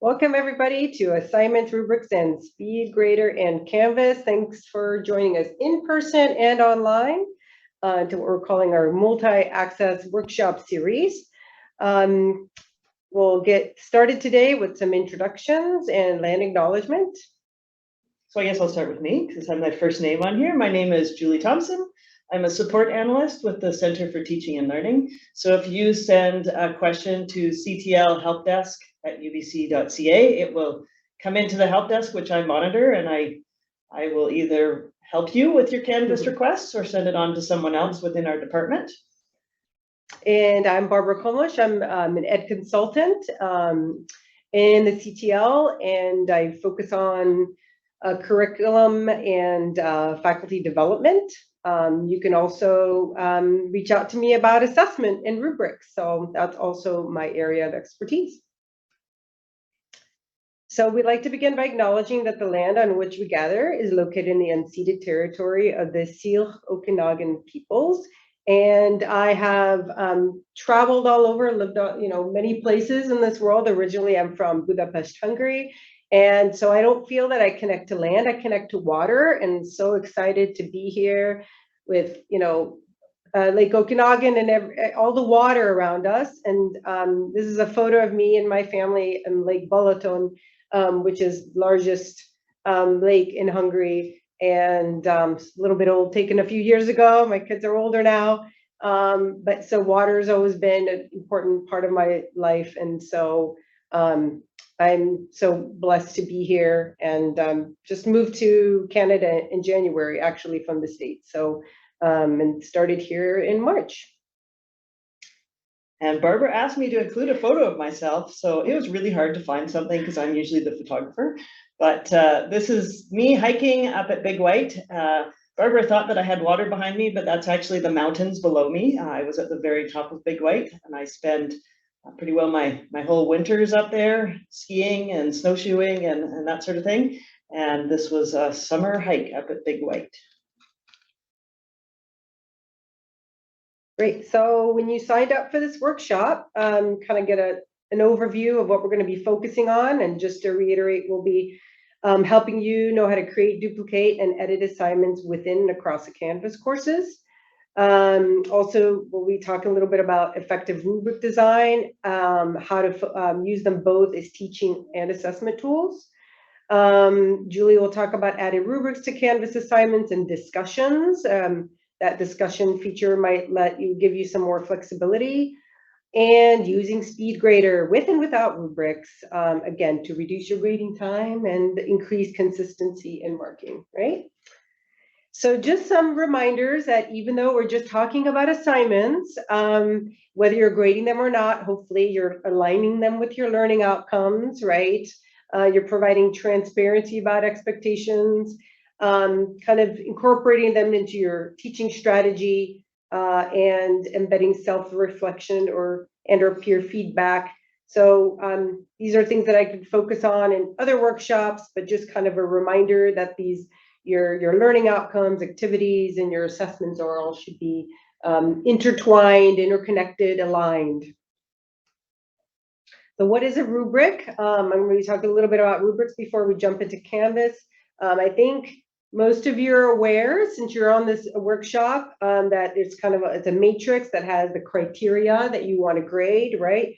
Welcome everybody to Assignments, Rubrics, and Speedgrader and Canvas. Thanks for joining us in person and online to what we're calling our multi-access workshop series. We'll get started today with some introductions and land acknowledgement. So I guess I'll start with me because I'm my first name on here. My name is Julie Thompson. I'm a support analyst with the Center for Teaching and Learning. So if you send a question to CTL help desk at ubc.ca, it will come into the help desk, which I monitor, and I will either help you with your Canvas requests or send it on to someone else within our department. And I'm Barbara Komlish. I'm an ed consultant in the CTL, and I focus on curriculum and faculty development. You can also reach out to me about assessment and rubrics. So that's also my area of expertise. So we'd like to begin by acknowledging that the land on which we gather is located in the unceded territory of the Syilx Okanagan peoples. And I have traveled all over, lived many places in this world. Originally, I'm from Budapest, Hungary. And so I don't feel that I connect to land, I connect to water, and so excited to be here with, Lake Okanagan and all the water around us. And this is a photo of me and my family in Lake Balaton, which is largest lake in Hungary, and a little bit old, taken a few years ago. My kids are older now. But so water has always been an important part of my life. And so I'm so blessed to be here, and just moved to Canada in January, actually from the States. So, and started here in March. And Barbara asked me to include a photo of myself. So it was really hard to find something because I'm usually the photographer. But this is me hiking up at Big White. Barbara thought that I had water behind me, but that's actually the mountains below me. I was at the very top of Big White, and I spend pretty well my whole winters up there skiing and snowshoeing and that sort of thing. And this was a summer hike up at Big White. Great. So when you signed up for this workshop, kind of get an overview of what we're going to be focusing on. And just to reiterate, we'll be helping you know how to create, duplicate, and edit assignments within and across the Canvas courses. Also, we'll be talking a little bit about effective rubric design, how to use them both as teaching and assessment tools. Julie will talk about adding rubrics to Canvas assignments and discussions. That discussion feature might give you some more flexibility, and using Speedgrader with and without rubrics, again, to reduce your grading time and increase consistency in marking, right? So just some reminders that even though we're just talking about assignments, whether you're grading them or not, hopefully you're aligning them with your learning outcomes, right? You're providing transparency about expectations, kind of incorporating them into your teaching strategy, and embedding self-reflection or peer feedback. So these are things that I could focus on in other workshops, but just kind of a reminder that your learning outcomes, activities, and your assessments all should be intertwined, interconnected, aligned. So what is a rubric? I'm going to be talking a little bit about rubrics before we jump into Canvas. I think most of you are aware, since you're on this workshop, that it's kind of it's a matrix that has the criteria that you want to grade, right?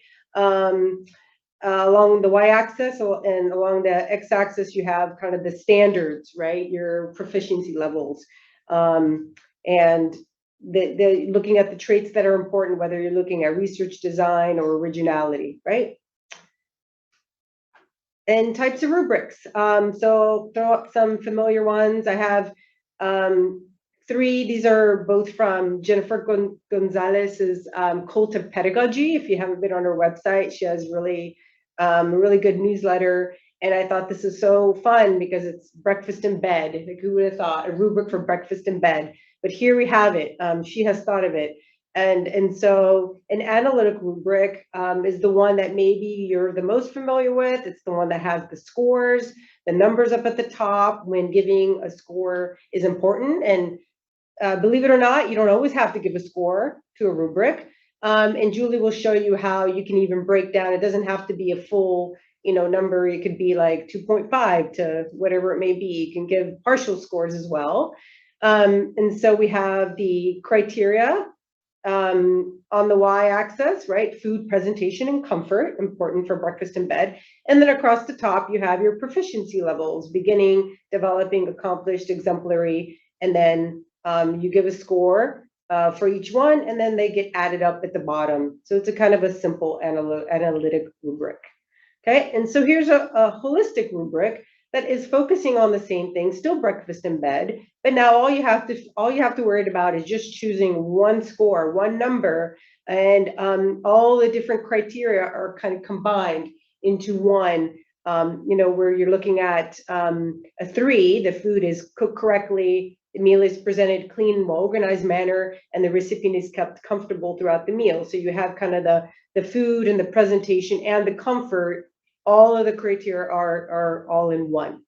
Along the y-axis and along the x-axis, you have kind of the standards, right? Your proficiency levels, and looking at the traits that are important, whether you're looking at research design or originality, right? And types of rubrics. So throw up some familiar ones. I have 3. These are both from Jennifer Gonzalez's Cult of Pedagogy. If you haven't been on her website, she has really good newsletter. And I thought this is so fun because it's breakfast in bed. Like, who would have thought a rubric for breakfast in bed? But here we have it. She has thought of it. And so an analytic rubric is the one that maybe you're the most familiar with. It's the one that has the scores, the numbers up at the top when giving a score is important. And believe it or not, you don't always have to give a score to a rubric. And Julie will show you how you can even break down. It doesn't have to be a full number. It could be like 2.5 to whatever it may be. You can give partial scores as well. And so we have the criteria on the y-axis, right? Food, presentation, and comfort, important for breakfast in bed. And then across the top, you have your proficiency levels, beginning, developing, accomplished, exemplary, and then you give a score for each one, and then they get added up at the bottom. So it's a kind of a simple analytic rubric. Okay, and so here's a holistic rubric that is focusing on the same thing, still breakfast in bed, but now all you have to worry about is just choosing one score, one number, and all the different criteria are kind of combined into one. Where you're looking at a 3, the food is cooked correctly, the meal is presented clean and well-organized manner, and the recipient is kept comfortable throughout the meal. So you have kind of the food and the presentation and the comfort. All of the criteria are all in one.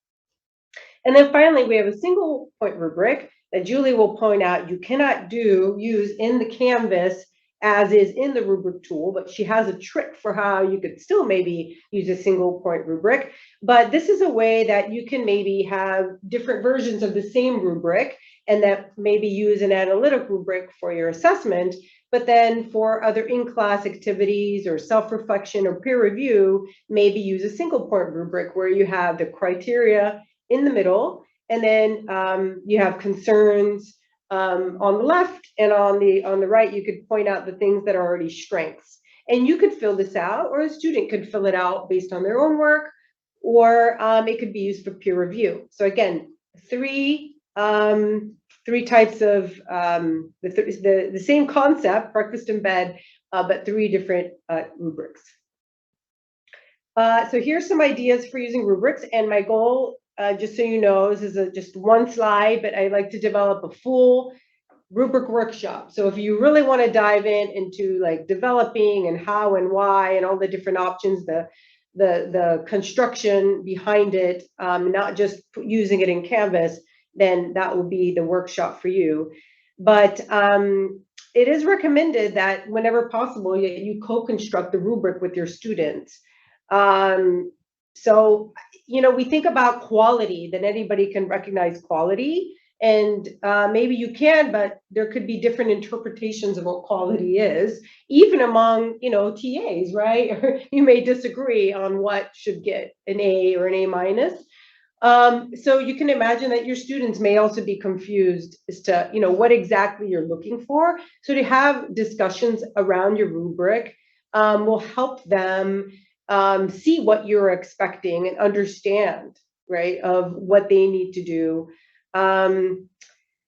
And then finally, we have a single point rubric that Julie will point out you cannot use in the Canvas as is in the rubric tool, but she has a trick for how you could still maybe use a single point rubric. But this is a way that you can maybe have different versions of the same rubric, and that maybe use an analytic rubric for your assessment. But then for other in-class activities or self-reflection or peer review, maybe use a single point rubric where you have the criteria in the middle, and then you have concerns on the left, and on the right, you could point out the things that are already strengths. And you could fill this out, or a student could fill it out based on their own work, or it could be used for peer review. So again, three types of the same concept, breakfast in bed, but 3 different rubrics. So here's some ideas for using rubrics, and my goal, just so you know, this is just one slide, but I like to develop a full rubric workshop. So if you really want to dive into like developing and how and why and all the different options, the construction behind it, not just using it in Canvas, then that will be the workshop for you. But it is recommended that whenever possible, you co-construct the rubric with your students. So, we think about quality, that anybody can recognize quality, and maybe you can, but there could be different interpretations of what quality is, even among, TAs, right? Or you may disagree on what should get an A or an A minus. So you can imagine that your students may also be confused as to, what exactly you're looking for. So to have discussions around your rubric will help them see what you're expecting and understand, right, of what they need to do.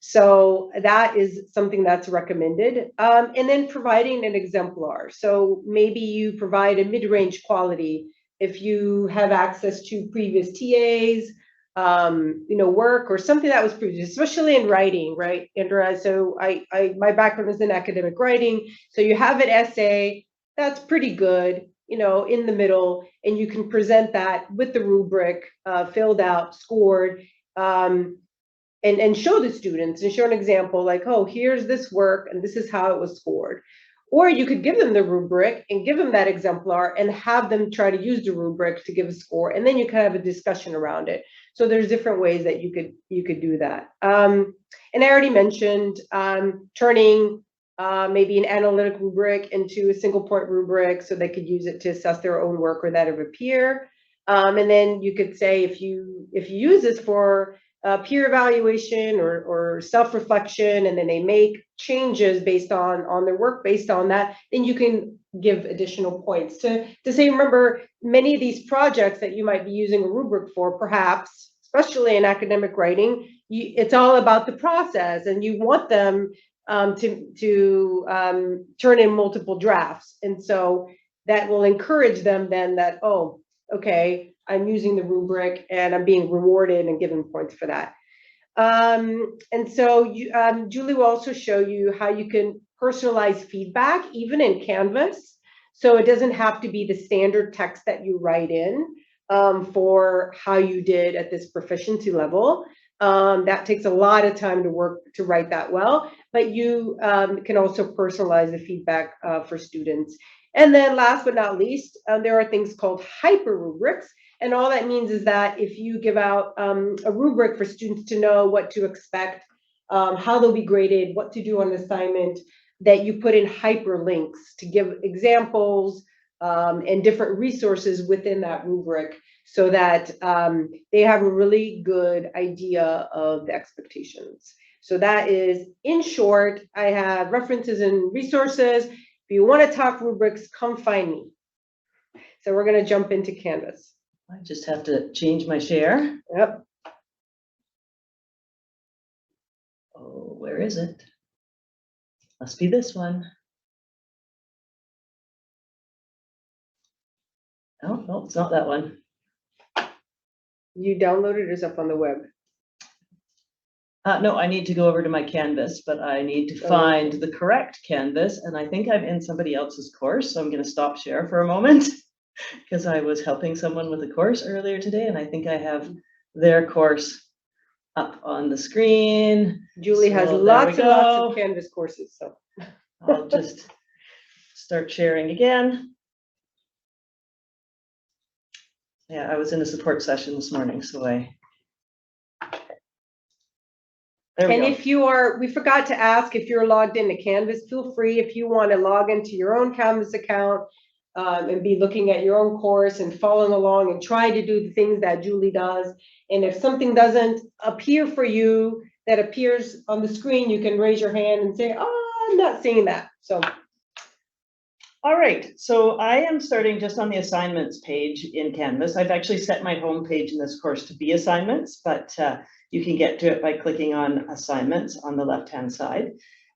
So that is something that's recommended. And then providing an exemplar. So maybe you provide a mid-range quality if you have access to previous TAs, work or something that was previous, especially in writing, right, Andrea? So my background is in academic writing. So you have an essay that's pretty good, in the middle, and you can present that with the rubric, filled out, scored, and show the students and show an example like, oh, here's this work and this is how it was scored. Or you could give them the rubric and give them that exemplar and have them try to use the rubric to give a score, and then you can have a discussion around it. So there's different ways that you could do that. And I already mentioned turning maybe an analytic rubric into a single point rubric so they could use it to assess their own work or that of a peer. And then you could say if you use this for peer evaluation or self-reflection, and then they make changes based on their work based on that, then you can give additional points to say, remember, many of these projects that you might be using a rubric for, perhaps, especially in academic writing, it's all about the process, and you want them to turn in multiple drafts. And so that will encourage them then that, oh, okay, I'm using the rubric and I'm being rewarded and given points for that. And so Julie will also show you how you can personalize feedback, even in Canvas. So it doesn't have to be the standard text that you write in for how you did at this proficiency level. That takes a lot of time to write that well, but you can also personalize the feedback for students. And then last but not least, there are things called hyper rubrics. And all that means is that if you give out a rubric for students to know what to expect, how they'll be graded, what to do on the assignment, that you put in hyperlinks to give examples and different resources within that rubric so that they have a really good idea of the expectations. So that is, in short, I have references and resources. If you want to talk rubrics, come find me. So we're going to jump into Canvas. I just have to change my share. Yep. Oh, where is it? Must be this one. Oh, no, it's not that one. You downloaded it up on the web. No, I need to go over to my Canvas, but I need to find the correct Canvas, and I think I'm in somebody else's course, so I'm going to stop share for a moment because I was helping someone with a course earlier today, and I think I have their course up on the screen. Julie has lots and lots of Canvas courses, so I'll just start sharing again. Yeah, I was in a support session this morning, so there we go. If you are, we forgot to ask if you're logged into Canvas, feel free if you want to log into your own Canvas account and be looking at your own course and following along and try to do the things that Julie does. And if something doesn't appear for you that appears on the screen, you can raise your hand and say, oh, I'm not seeing that. So. All right, so I am starting just on the assignments page in Canvas. I've actually set my home page in this course to be assignments, but you can get to it by clicking on assignments on the left-hand side.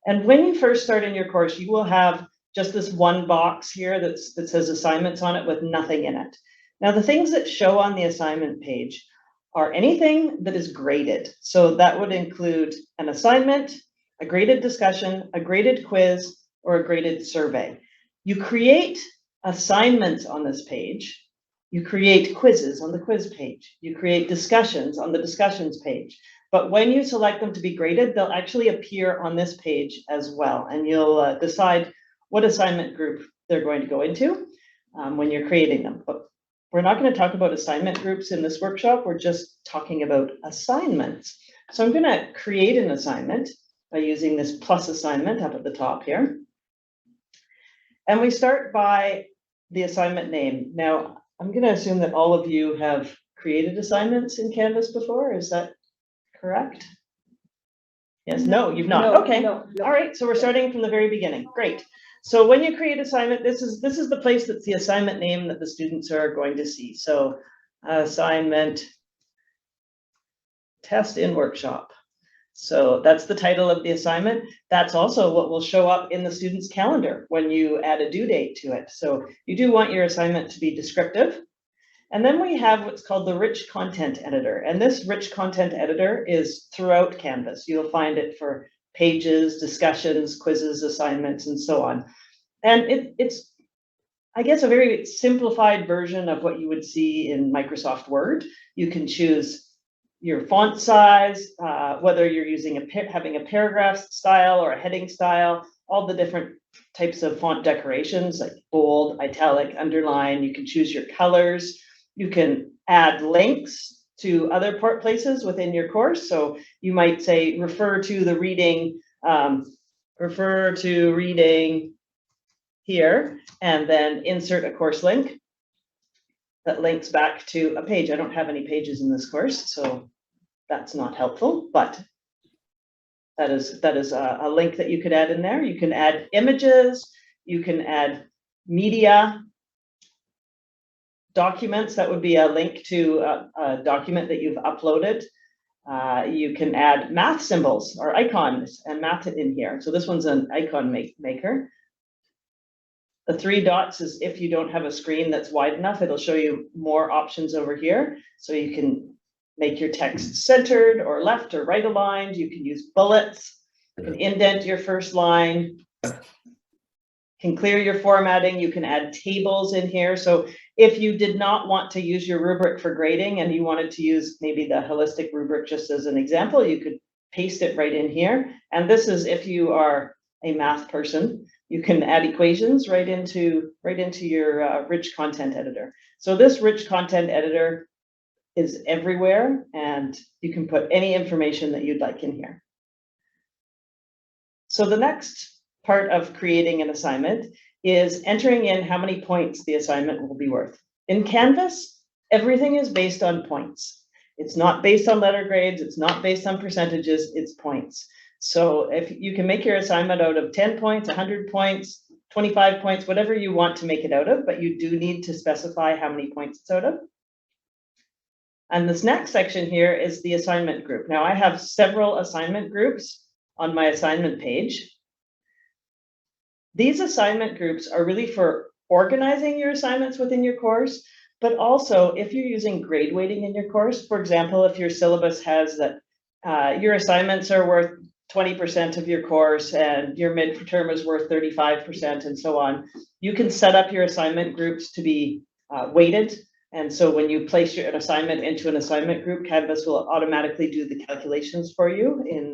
And when you first start in your course, you will have just this one box here that says assignments on it with nothing in it. Now, the things that show on the assignment page are anything that is graded. So that would include an assignment, a graded discussion, a graded quiz, or a graded survey. You create assignments on this page. You create quizzes on the quiz page. You create discussions on the discussions page. But when you select them to be graded, they'll actually appear on this page as well. And you'll decide what assignment group they're going to go into when you're creating them. But we're not going to talk about assignment groups in this workshop. We're just talking about assignments. So I'm going to create an assignment by using this plus assignment up at the top here. And we start by the assignment name. Now, I'm going to assume that all of you have created assignments in Canvas before. Is that correct? Yes, no, you've not. No, okay. No. All right, so we're starting from the very beginning. Great. So when you create assignment, this is the place that's the assignment name that the students are going to see. So assignment test in workshop. So that's the title of the assignment. That's also what will show up in the student's calendar when you add a due date to it. So you do want your assignment to be descriptive. And then we have what's called the rich content editor. And this rich content editor is throughout Canvas. You'll find it for pages, discussions, quizzes, assignments, and so on. And it's, I guess, a very simplified version of what you would see in Microsoft Word. You can choose your font size, whether you're using having a paragraph style or a heading style, all the different types of font decorations like bold, italic, underline. You can choose your colors. You can add links to other places within your course. So you might say, refer to reading here, and then insert a course link that links back to a page. I don't have any pages in this course, so that's not helpful, but that is a link that you could add in there. You can add images, you can add media, documents. That would be a link to a document that you've uploaded. You can add math symbols or icons and math it in here. So this one's an icon maker. The 3 dots is if you don't have a screen that's wide enough, it'll show you more options over here. So you can make your text centered or left or right aligned. You can use bullets. You can indent your first line. Can clear your formatting. You can add tables in here. So if you did not want to use your rubric for grading and you wanted to use maybe the holistic rubric just as an example, you could paste it right in here. And this is if you are a math person. You can add equations right into your rich content editor. So this rich content editor is everywhere, and you can put any information that you'd like in here. So the next part of creating an assignment is entering in how many points the assignment will be worth. In Canvas, everything is based on points. It's not based on letter grades, it's not based on percentages, it's points. So if you can make your assignment out of 10 points, 100 points, 25 points, whatever you want to make it out of, but you do need to specify how many points it's out of. And this next section here is the assignment group. Now I have several assignment groups on my assignment page. These assignment groups are really for organizing your assignments within your course, but also if you're using grade weighting in your course. For example, if your syllabus has that your assignments are worth 20% of your course and your midterm is worth 35% and so on, you can set up your assignment groups to be weighted. And so when you place an assignment into an assignment group, Canvas will automatically do the calculations for you in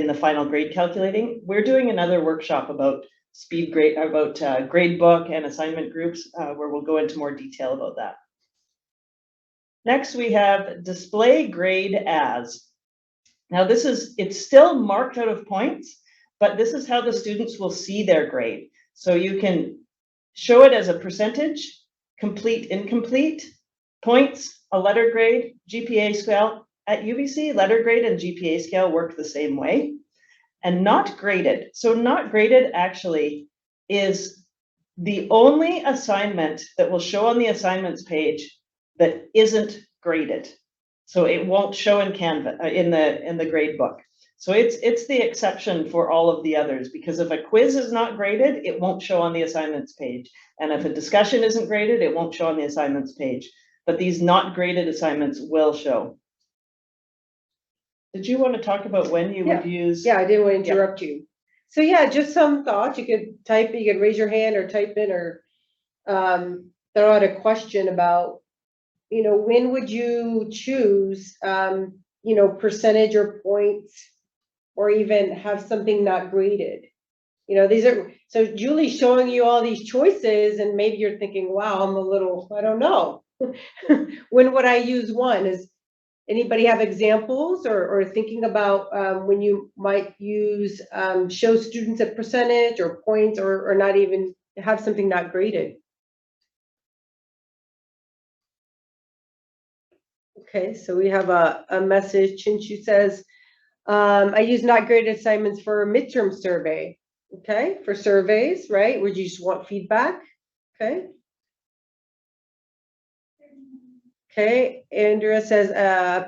the final grade calculating. We're doing another workshop about gradebook and assignment groups where we'll go into more detail about that. Next, we have display grade as. Now it's still marked out of points, but this is how the students will see their grade. So you can show it as a percentage, complete, incomplete, points, a letter grade, GPA scale. At UBC, letter grade and GPA scale work the same way, and not graded. So not graded actually is the only assignment that will show on the assignments page that isn't graded. So it won't show in Canvas in the grade book. So it's the exception for all of the others, because if a quiz is not graded, it won't show on the assignments page. And if a discussion isn't graded, it won't show on the assignments page. But these not graded assignments will show. Did you want to talk about when you would use? Yeah, I didn't want to interrupt you. So yeah, just some thoughts. You could type, you could raise your hand or type in or throw out a question about, when would you choose, percentage or points, or even have something not graded? These are, so Julie's showing you all these choices and maybe you're thinking, wow, I'm a little, I don't know. When would I use one? Is anybody have examples or thinking about when you might use show students a percentage or points or not even have something not graded? Okay, so we have a message. Chinchu says, I use not graded assignments for a midterm survey. Okay, for surveys, right? Would you just want feedback? Okay. Okay, Andrea says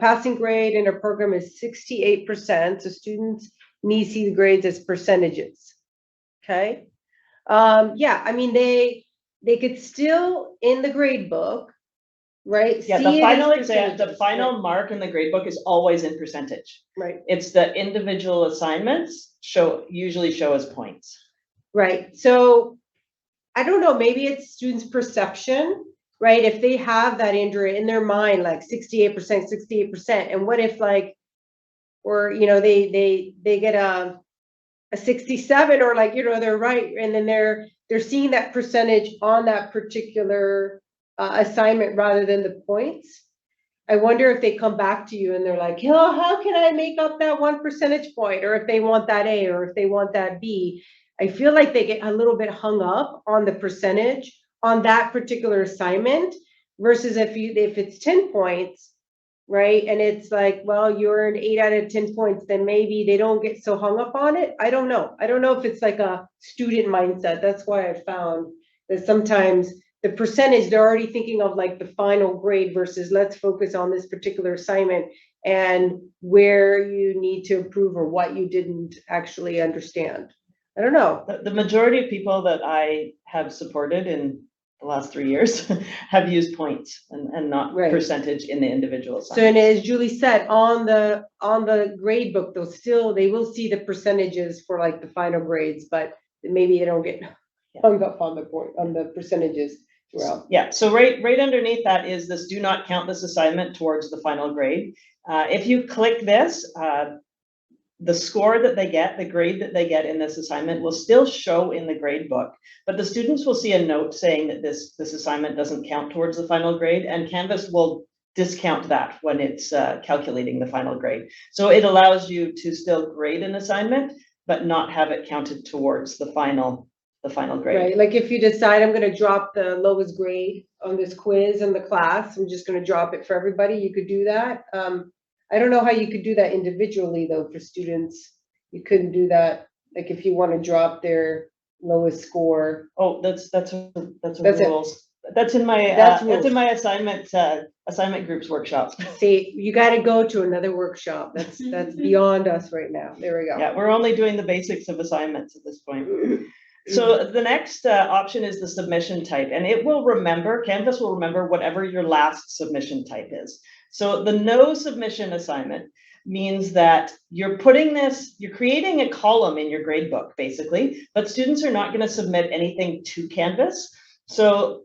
passing grade in a program is 68%. So students need to see the grades as percentages. Okay. Yeah, I mean they could still in the grade book, right? Yeah, see the final exam, the final mark in the grade book is always in percentage. Right. It's the individual assignments usually show as points. Right. So I don't know, maybe it's students' perception. Right, if they have that injury in their mind, like 68%, and what if they get a 67 or they're right, and then they're seeing that percentage on that particular assignment rather than the points. I wonder if they come back to you and they're like, how can I make up that 1 percentage point, or if they want that A or if they want that B. I feel like they get a little bit hung up on the percentage on that particular assignment versus if it's 10 points, right? And it's like, well, you earned 8 out of 10 points, then maybe they don't get so hung up on it. I don't know. I don't know if it's like a student mindset. That's why I found that sometimes the percentage, they're already thinking of like the final grade versus let's focus on this particular assignment and where you need to improve or what you didn't actually understand. I don't know. The majority of people that I have supported in the last 3 years have used points and not percentage in the individual assignments. So, and as Julie said, on the grade book, they will see the percentages for like the final grades, but maybe they don't get hung up on the percentages throughout. Yeah, so right underneath that is this do not count this assignment towards the final grade. If you click this, the score that they get, the grade that they get in this assignment will still show in the grade book, but the students will see a note saying that this assignment doesn't count towards the final grade, and Canvas will discount that when it's calculating the final grade. So it allows you to still grade an assignment, but not have it counted towards the final grade. Right, like if you decide I'm gonna drop the lowest grade on this quiz in the class, I'm just gonna drop it for everybody, you could do that. I don't know how you could do that individually though for students. You couldn't do that, like if you want to drop their lowest score. Oh, that's That's rules. That's in my assignment groups workshop. See, you got to go to another workshop. That's beyond us right now. There we go. Yeah, we're only doing the basics of assignments at this point. So the next option is the submission type, and it will remember, Canvas will remember whatever your last submission type is. So the no submission assignment means that you're creating a column in your gradebook basically, but students are not going to submit anything to Canvas. So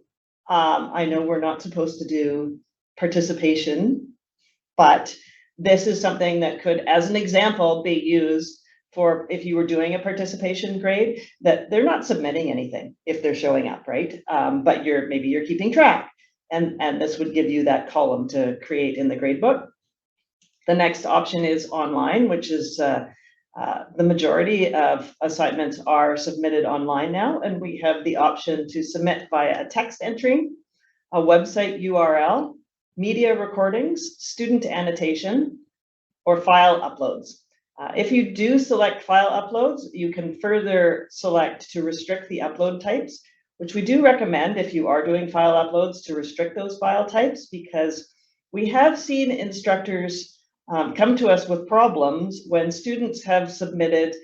I know we're not supposed to do participation, but this is something that could, as an example, be used for if you were doing a participation grade, that they're not submitting anything if they're showing up, right? But maybe you're keeping track, and this would give you that column to create in the gradebook. The next option is online, which is the majority of assignments are submitted online now, and we have the option to submit via a text entry, a website URL, media recordings, student annotation, or file uploads. If you do select file uploads, you can further select to restrict the upload types, which we do recommend if you are doing file uploads to restrict those file types, because we have seen instructors come to us with problems when students have submitted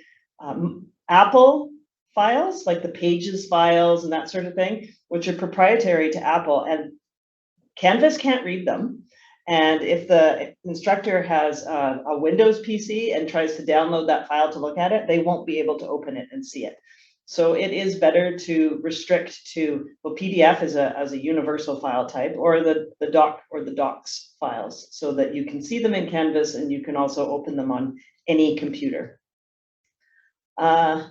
Apple files, like the Pages files and that sort of thing, which are proprietary to Apple, and Canvas can't read them. And if the instructor has a Windows PC and tries to download that file to look at it, they won't be able to open it and see it. So it is better to restrict to, well, PDF as a universal file type, or the doc or the docs files, so that you can see them in Canvas and you can also open them on any computer. The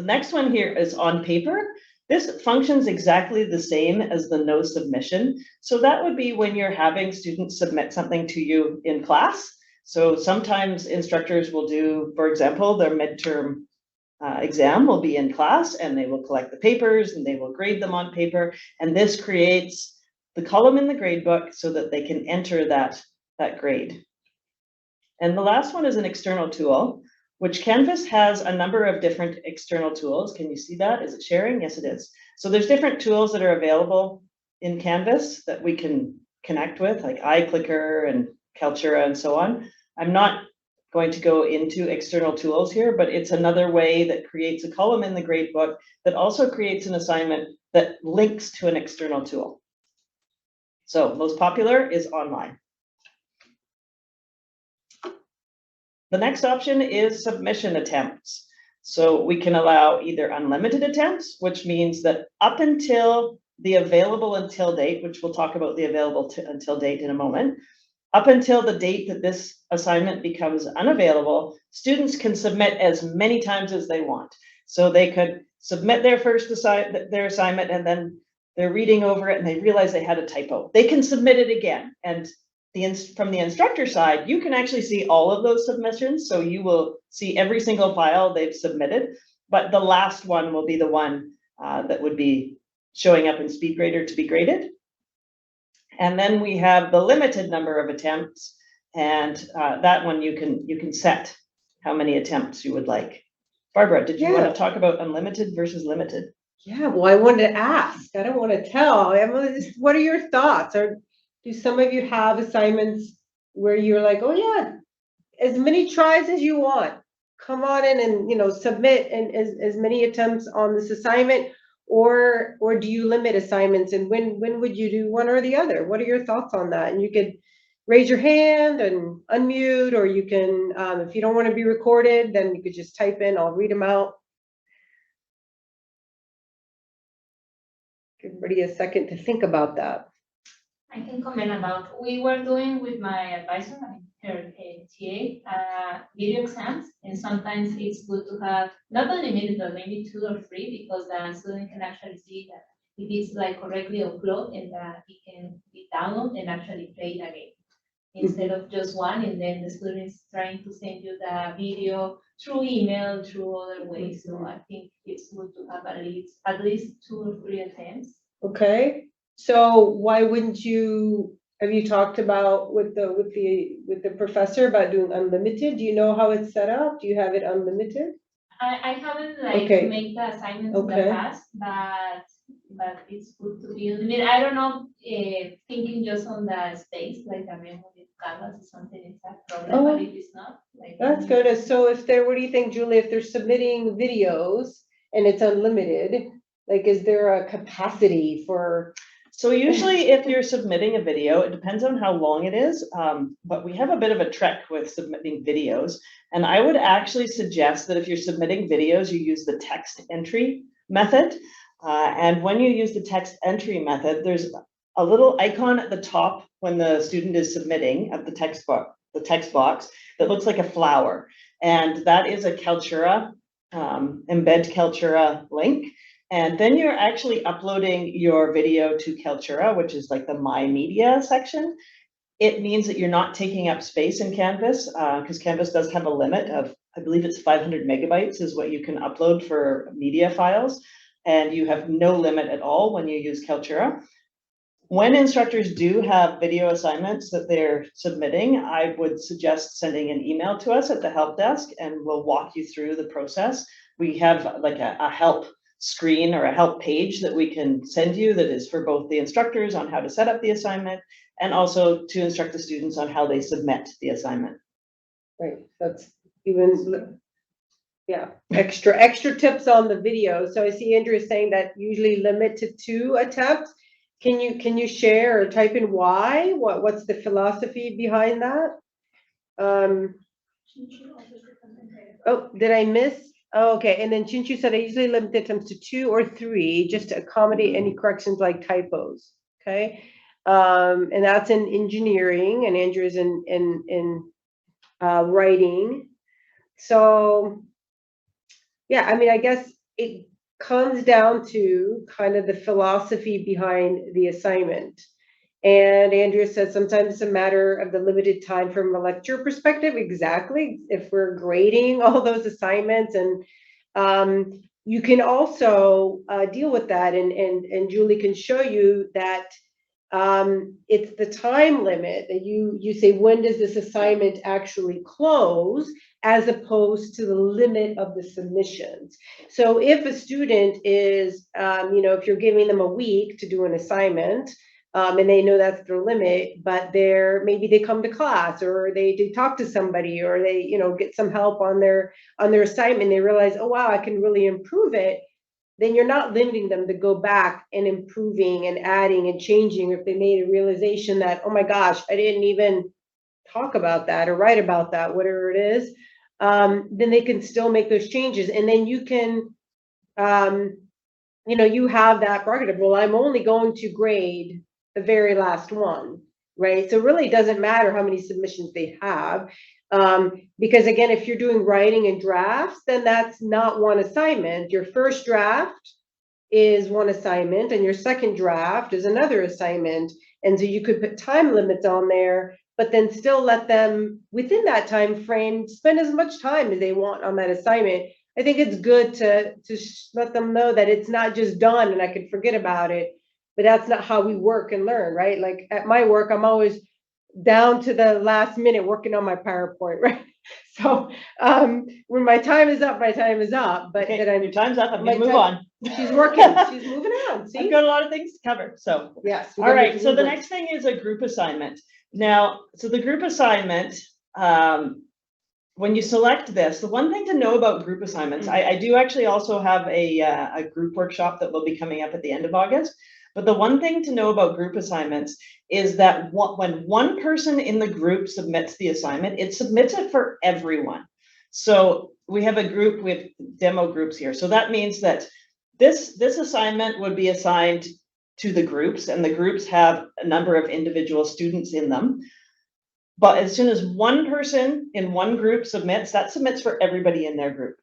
next one here is on paper. This functions exactly the same as the no submission. So that would be when you're having students submit something to you in class. So sometimes instructors will do, for example, their midterm exam will be in class, and they will collect the papers and they will grade them on paper. And this creates the column in the gradebook so that they can enter that grade. And the last one is an external tool, which Canvas has a number of different external tools. Can you see that? Is it sharing? Yes, it is. So there's different tools that are available in Canvas that we can connect with, like iClicker and Kaltura and so on. I'm not going to go into external tools here, but it's another way that creates a column in the gradebook that also creates an assignment that links to an external tool. So most popular is online. The next option is submission attempts. So we can allow either unlimited attempts, which means that up until the available until date, which we'll talk about the available until date in a moment, up until the date that this assignment becomes unavailable, students can submit as many times as they want. So they could submit their first assignment, and then they're reading over it and they realize they had a typo. They can submit it again. And from the instructor side, you can actually see all of those submissions. So you will see every single file they've submitted, but the last one will be the one that would be showing up in Speedgrader to be graded. And then we have the limited number of attempts, and that one you can set how many attempts you would like. Barbara, did you want to talk about unlimited versus limited? Yeah, well, I wanted to ask. I don't want to tell. What are your thoughts? Or do some of you have assignments where you're like, oh yeah, as many tries as you want, come on in and submit and as many attempts on this assignment, or do you limit assignments, and when would you do one or the other? What are your thoughts on that? And you could raise your hand and unmute, or you can, if you don't want to be recorded, then you could just type in, I'll read them out. Give everybody a second to think about that. I can comment about, we were doing with my advisor, her TA video exams, and sometimes it's good to have not unlimited but maybe 2 or 3, because the student can actually see that it is like correctly uploaded and that it can be downloaded and actually played again, instead of just one, and then the student is trying to send you the video through email, through other ways. So I think it's good to have at least 2 or 3 attempts. Okay, so why wouldn't you, have you talked about with the professor about doing unlimited? Do you know how it's set up? Do you have it unlimited? I haven't like Okay. made the assignments in Okay. the past, but it's good to be unlimited. I don't know, thinking just on the space, like the memory canvas is something, it's a problem, but if it's not, like. That's good. So if they're, what do you think, Julie, if they're submitting videos and it's unlimited, like, is there a capacity for? So usually if you're submitting a video, it depends on how long it is, but we have a bit of a trick with submitting videos. And I would actually suggest that if you're submitting videos, you use the text entry method. And when you use the text entry method, there's a little icon at the top when the student is submitting at the text box that looks like a flower. And that is a Kaltura, embed Kaltura link. And then you're actually uploading your video to Kaltura, which is like the My Media section. It means that you're not taking up space in Canvas, because Canvas does have a limit of, I believe it's 500 megabytes is what you can upload for media files. And you have no limit at all when you use Kaltura. When instructors do have video assignments that they're submitting, I would suggest sending an email to us at the help desk, and we'll walk you through the process. We have like a help screen or a help page that we can send you that is for both the instructors on how to set up the assignment and also to instruct the students on how they submit the assignment. Right, that's even, yeah, extra tips on the video. So I see Andrea saying that usually limit to 2 attempts. Can you share or type in why? What's the philosophy behind that? Oh, did I miss? Oh, okay, and then Chinchu said I usually limit the attempts to 2 or 3 just to accommodate any corrections like typos. Okay, and that's in engineering, and Andrew's in writing. So yeah, I mean, I guess it comes down to kind of the philosophy behind the assignment. And Andrea said sometimes it's a matter of the limited time from a lecture perspective. Exactly. If we're grading all those assignments, and you can also deal with that. And Julie can show you that it's the time limit that you say, when does this assignment actually close, as opposed to the limit of the submissions. So if a student is, if you're giving them a week to do an assignment, and they know that's their limit, but maybe they come to class, or they talk to somebody, or they get some help on their assignment, they realize, oh wow, I can really improve it, then you're not limiting them to go back and improving and adding and changing. If they made a realization that, oh my gosh, I didn't even talk about that or write about that, whatever it is, then they can still make those changes. And then you can, you have that prerogative. Well, I'm only going to grade the very last one, right? So it really doesn't matter how many submissions they have. Because again, if you're doing writing and drafts, then that's not one assignment. Your first draft is one assignment, and your second draft is another assignment. And so you could put time limits on there, but then still let them, within that time frame, spend as much time as they want on that assignment. I think it's good to let them know that it's not just done and I can forget about it, but that's not how we work and learn, right? Like at my work, I'm always down to the last minute working on my PowerPoint, right? So when my time is up, my time is up. But Okay, then your time's up. I'm gonna move on. She's working. She's moving on. See, I've got a lot of things to cover. So yes. All right. So the next thing is a group assignment. Now, so the group assignment, when you select this, the one thing to know about group assignments, I do actually also have a group workshop that will be coming up at the end of August. But the one thing to know about group assignments is that when one person in the group submits the assignment, it submits it for everyone. So we have a group with demo groups here. So that means that this assignment would be assigned to the groups, and the groups have a number of individual students in them. But as soon as one person in one group submits, that submits for everybody in their group.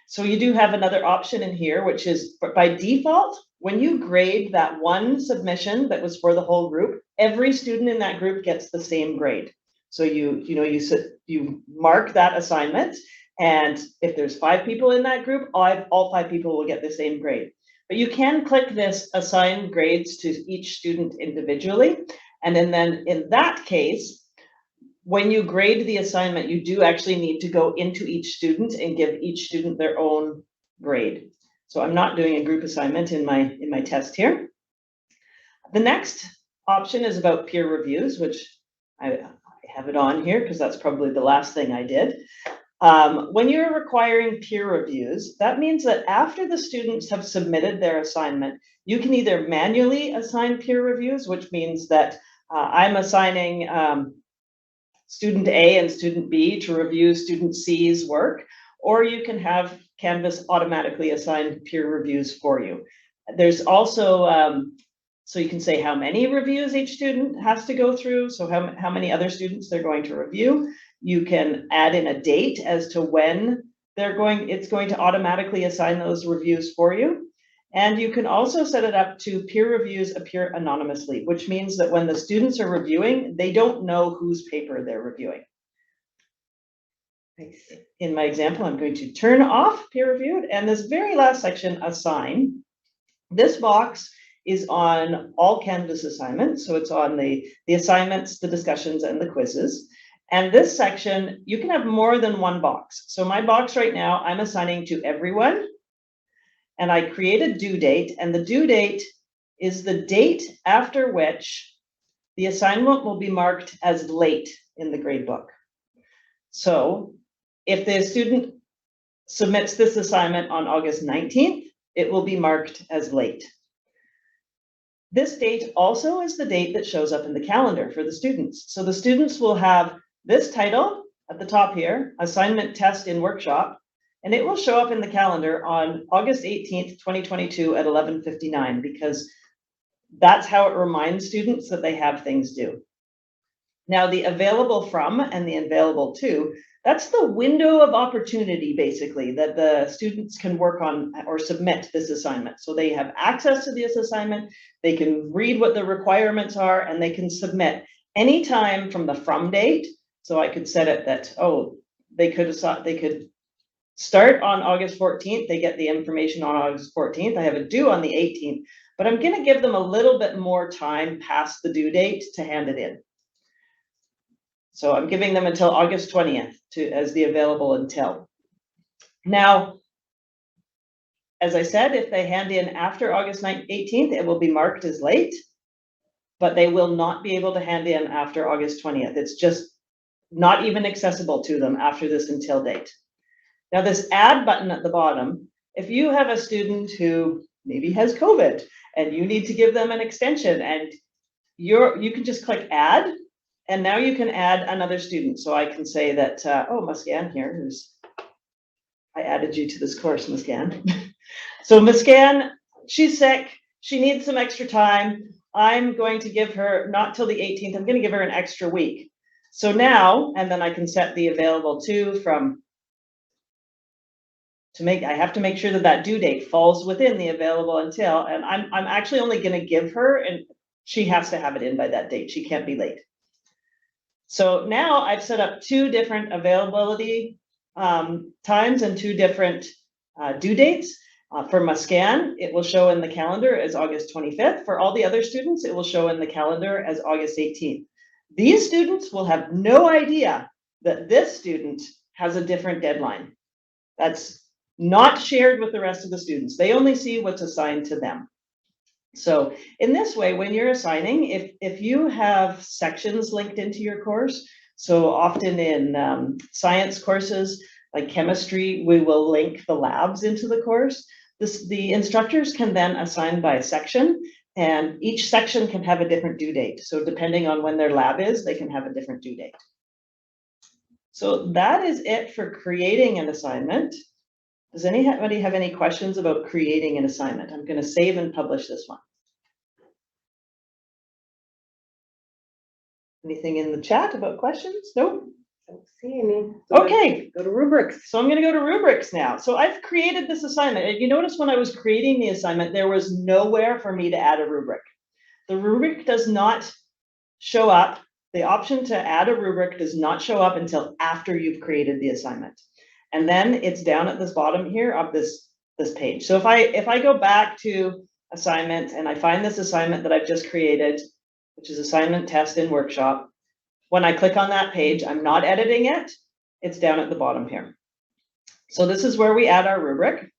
So you do have another option in here, which is by default, when you grade that one submission that was for the whole group, every student in that group gets the same grade. So you mark that assignment, and if there's 5 people in that group, all 5 people will get the same grade. But you can click this assign grades to each student individually. And then in that case, when you grade the assignment, you do actually need to go into each student and give each student their own grade. So I'm not doing a group assignment in my test here. The next option is about peer reviews, which I have it on here because that's probably the last thing I did. When you're requiring peer reviews, that means that after the students have submitted their assignment, you can either manually assign peer reviews, which means that I'm assigning student A and student B to review student C's work, or you can have Canvas automatically assign peer reviews for you. There's also, so you can say how many reviews each student has to go through, so how many other students they're going to review. You can add in a date as to when it's going to automatically assign those reviews for you. And you can also set it up to peer reviews appear anonymously, which means that when the students are reviewing, they don't know whose paper they're reviewing. In my example, I'm going to turn off peer reviewed, and this very last section, assign. This box is on all Canvas assignments, so it's on the assignments, the discussions, and the quizzes. And this section, you can have more than one box. So my box right now, I'm assigning to everyone. And I create a due date, and the due date is the date after which the assignment will be marked as late in the gradebook. So if the student submits this assignment on August 19th, it will be marked as late. This date also is the date that shows up in the calendar for the students. So the students will have this title at the top here, assignment test in workshop, and it will show up in the calendar on August 18th, 2022 at 11:59, because that's how it reminds students that they have things due. Now, the available from and the available to, that's the window of opportunity, basically, that the students can work on or submit this assignment. So they have access to this assignment, they can read what the requirements are, and they can submit anytime from the from date. So I could set it that, they could start on August 14th, they get the information on August 14th. I have a due on the 18th, but I'm going to give them a little bit more time past the due date to hand it in. So I'm giving them until August 20th as the available until. Now, as I said, if they hand in after August 18th, it will be marked as late, but they will not be able to hand in after August 20th. It's just not even accessible to them after this until date. Now, this add button at the bottom, if you have a student who maybe has COVID and you need to give them an extension, and you can just click add, and now you can add another student. So I can say that, Muscan here, I added you to this course, Muscan. So Muscan, she's sick, she needs some extra time. I'm going to give her, not till the 18th, I'm going to give her an extra week. So now, and then I can set the available to from, I have to make sure that due date falls within the available until, and I'm actually only going to give her, and she has to have it in by that date. She can't be late. So now I've set up 2 different availability times and 2 different due dates. For Muscan, it will show in the calendar as August 25th. For all the other students, it will show in the calendar as August 18th. These students will have no idea that this student has a different deadline. That's not shared with the rest of the students. They only see what's assigned to them. So in this way, when you're assigning, if you have sections linked into your course, so often in science courses like chemistry, we will link the labs into the course. The instructors can then assign by section, and each section can have a different due date. So depending on when their lab is, they can have a different due date. So that is it for creating an assignment. Does anybody have any questions about creating an assignment? I'm going to save and publish this one. Anything in the chat about questions? Nope. Don't see any. Okay. Go to rubrics. So I'm going to go to rubrics now. So I've created this assignment. And you notice when I was creating the assignment, there was nowhere for me to add a rubric. The rubric does not show up. The option to add a rubric does not show up until after you've created the assignment. And then it's down at this bottom here of this page. So if I go back to assignment and I find this assignment that I've just created, which is assignment test in workshop, when I click on that page, I'm not editing it. It's down at the bottom here. So this is where we add our rubric.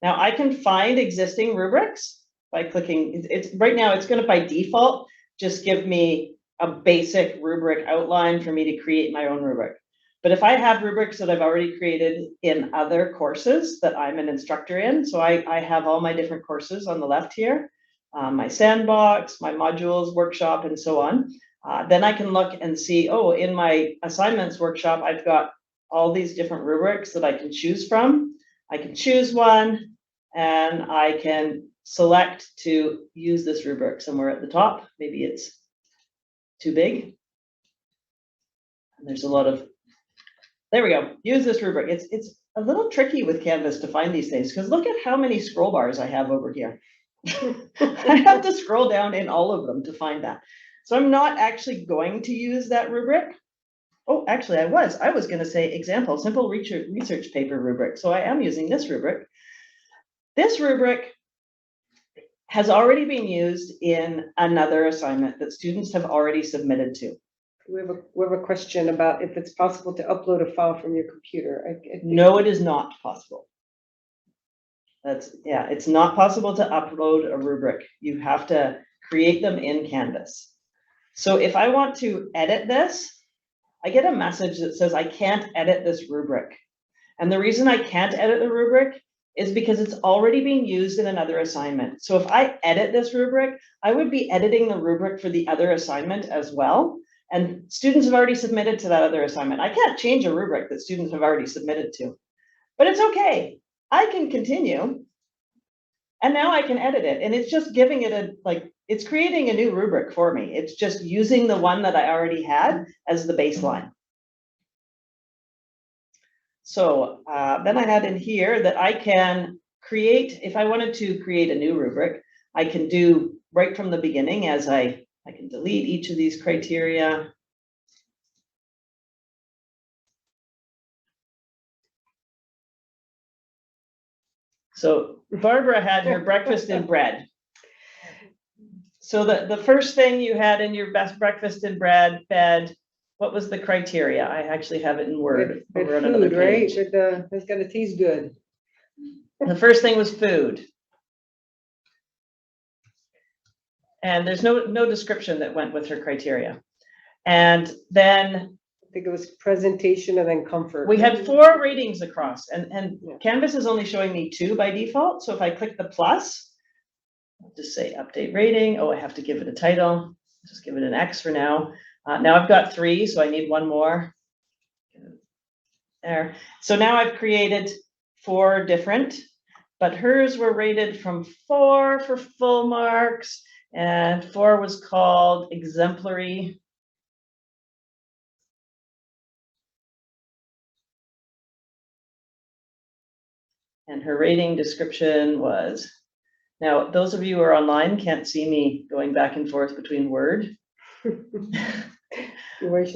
Now I can find existing rubrics by clicking. It's right now it's going to by default just give me a basic rubric outline for me to create my own rubric. But if I have rubrics that I've already created in other courses that I'm an instructor in, so I have all my different courses on the left here, my sandbox, my modules, workshop, and so on. Then I can look and see, oh, in my assignments workshop, I've got all these different rubrics that I can choose from. I can choose one and I can select to use this rubric somewhere at the top. Maybe it's too big. And there's a lot of, there we go, use this rubric. It's a little tricky with Canvas to find these things because look at how many scroll bars I have over here. I have to scroll down in all of them to find that. So I'm not actually going to use that rubric. Oh, actually I was going to say example, simple research paper rubric. So I am using this rubric. This rubric has already been used in another assignment that students have already submitted to. We have a question about if it's possible to upload a file from your computer. No, it is not possible. It's not possible to upload a rubric. You have to create them in Canvas. So if I want to edit this, I get a message that says I can't edit this rubric. And the reason I can't edit the rubric is because it's already being used in another assignment. So if I edit this rubric, I would be editing the rubric for the other assignment as well. And students have already submitted to that other assignment. I can't change a rubric that students have already submitted to, but it's okay. I can continue. And now I can edit it. And it's just giving it it's creating a new rubric for me. It's just using the one that I already had as the baseline. So then I had in here that I can create, if I wanted to create a new rubric, I can do right from the beginning as I can delete each of these criteria. So Barbara had her breakfast and bread. So the first thing you had in your best breakfast and bread bed, what was the criteria? I actually have it in Word. With food, right? It's got to taste good. The first thing was food. And there's no description that went with her criteria. And then I think it was presentation and then comfort. We had 4 ratings across, and yeah. Canvas is only showing me 2 by default. So if I click the plus, I'll just say update rating. Oh, I have to give it a title. Just give it an X for now. Now I've got 3, so I need 1 more. There. So now I've created 4 different, but hers were rated from 4 for full marks, and 4 was called exemplary. And her rating description was, now those of you who are online can't see me going back and forth between Word.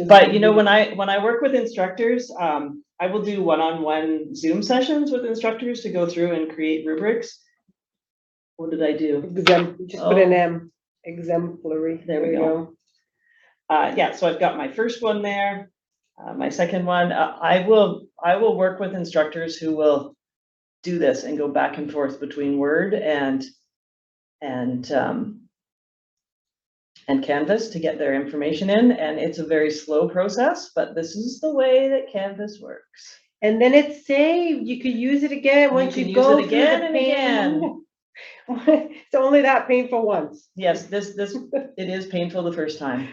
But you know, when I work with instructors, I will do one-on-one Zoom sessions with instructors to go through and create rubrics. What did I do? Just put an M. Exemplary. There we go. Yeah, so I've got my first one there. My second one, I will work with instructors who will do this and go back and forth between Word and Canvas to get their information in, and it's a very slow process, but this is the way that Canvas works. And then it's saved. You could use it again once you go use it again and again. It's only that painful once. Yes, it is painful the first time.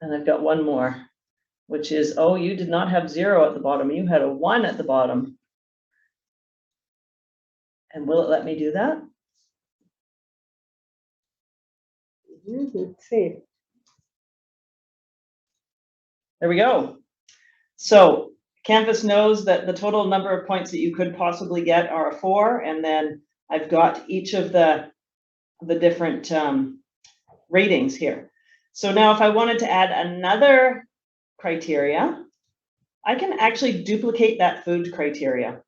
And I've got one more, which is, oh, you did not have 0 at the bottom. You had a 1 at the bottom. And will it let me do that? Let's see. There we go. So Canvas knows that the total number of points that you could possibly get are a 4, and then I've got each of the different ratings here. So now if I wanted to add another criteria, I can actually duplicate that food criteria.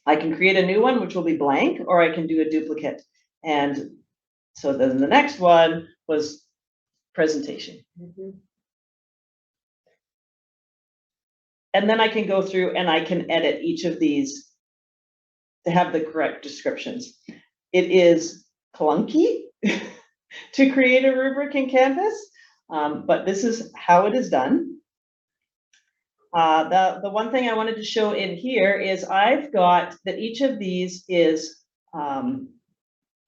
I can create a new one, which will be blank, or I can do a duplicate. And so then the next one was presentation. And then I can go through and I can edit each of these to have the correct descriptions. It is clunky to create a rubric in Canvas, but this is how it is done. The one thing I wanted to show in here is I've got that each of these is an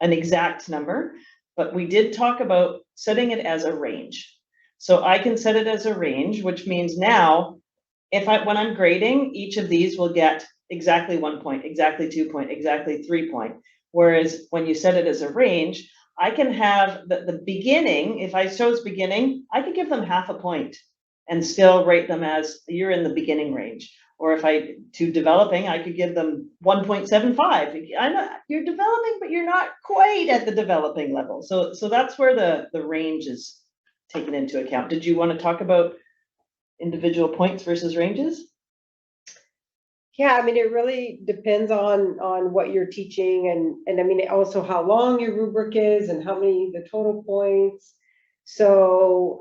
exact number, but we did talk about setting it as a range. So I can set it as a range, which means now when I'm grading, each of these will get exactly 1 point, exactly 2 point, exactly 3 point. Whereas when you set it as a range, I can have the beginning, if I chose beginning, I could give them half a point and still rate them as you're in the beginning range. Or if to developing, I could give them 1.75. I know you're developing, but you're not quite at the developing level. So that's where the range is taken into account. Did you want to talk about individual points versus ranges? Yeah, I mean, it really depends on what you're teaching, and I mean, also how long your rubric is and how many the total points. So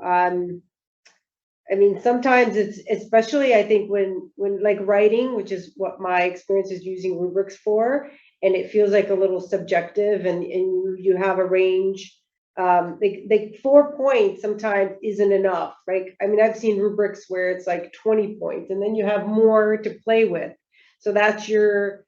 I mean, sometimes it's, especially I think when like writing, which is what my experience is using rubrics for, and it feels like a little subjective, and you have a range. Like 4 points sometimes isn't enough, right? I mean, I've seen rubrics where it's like 20 points, and then you have more to play with. So that's your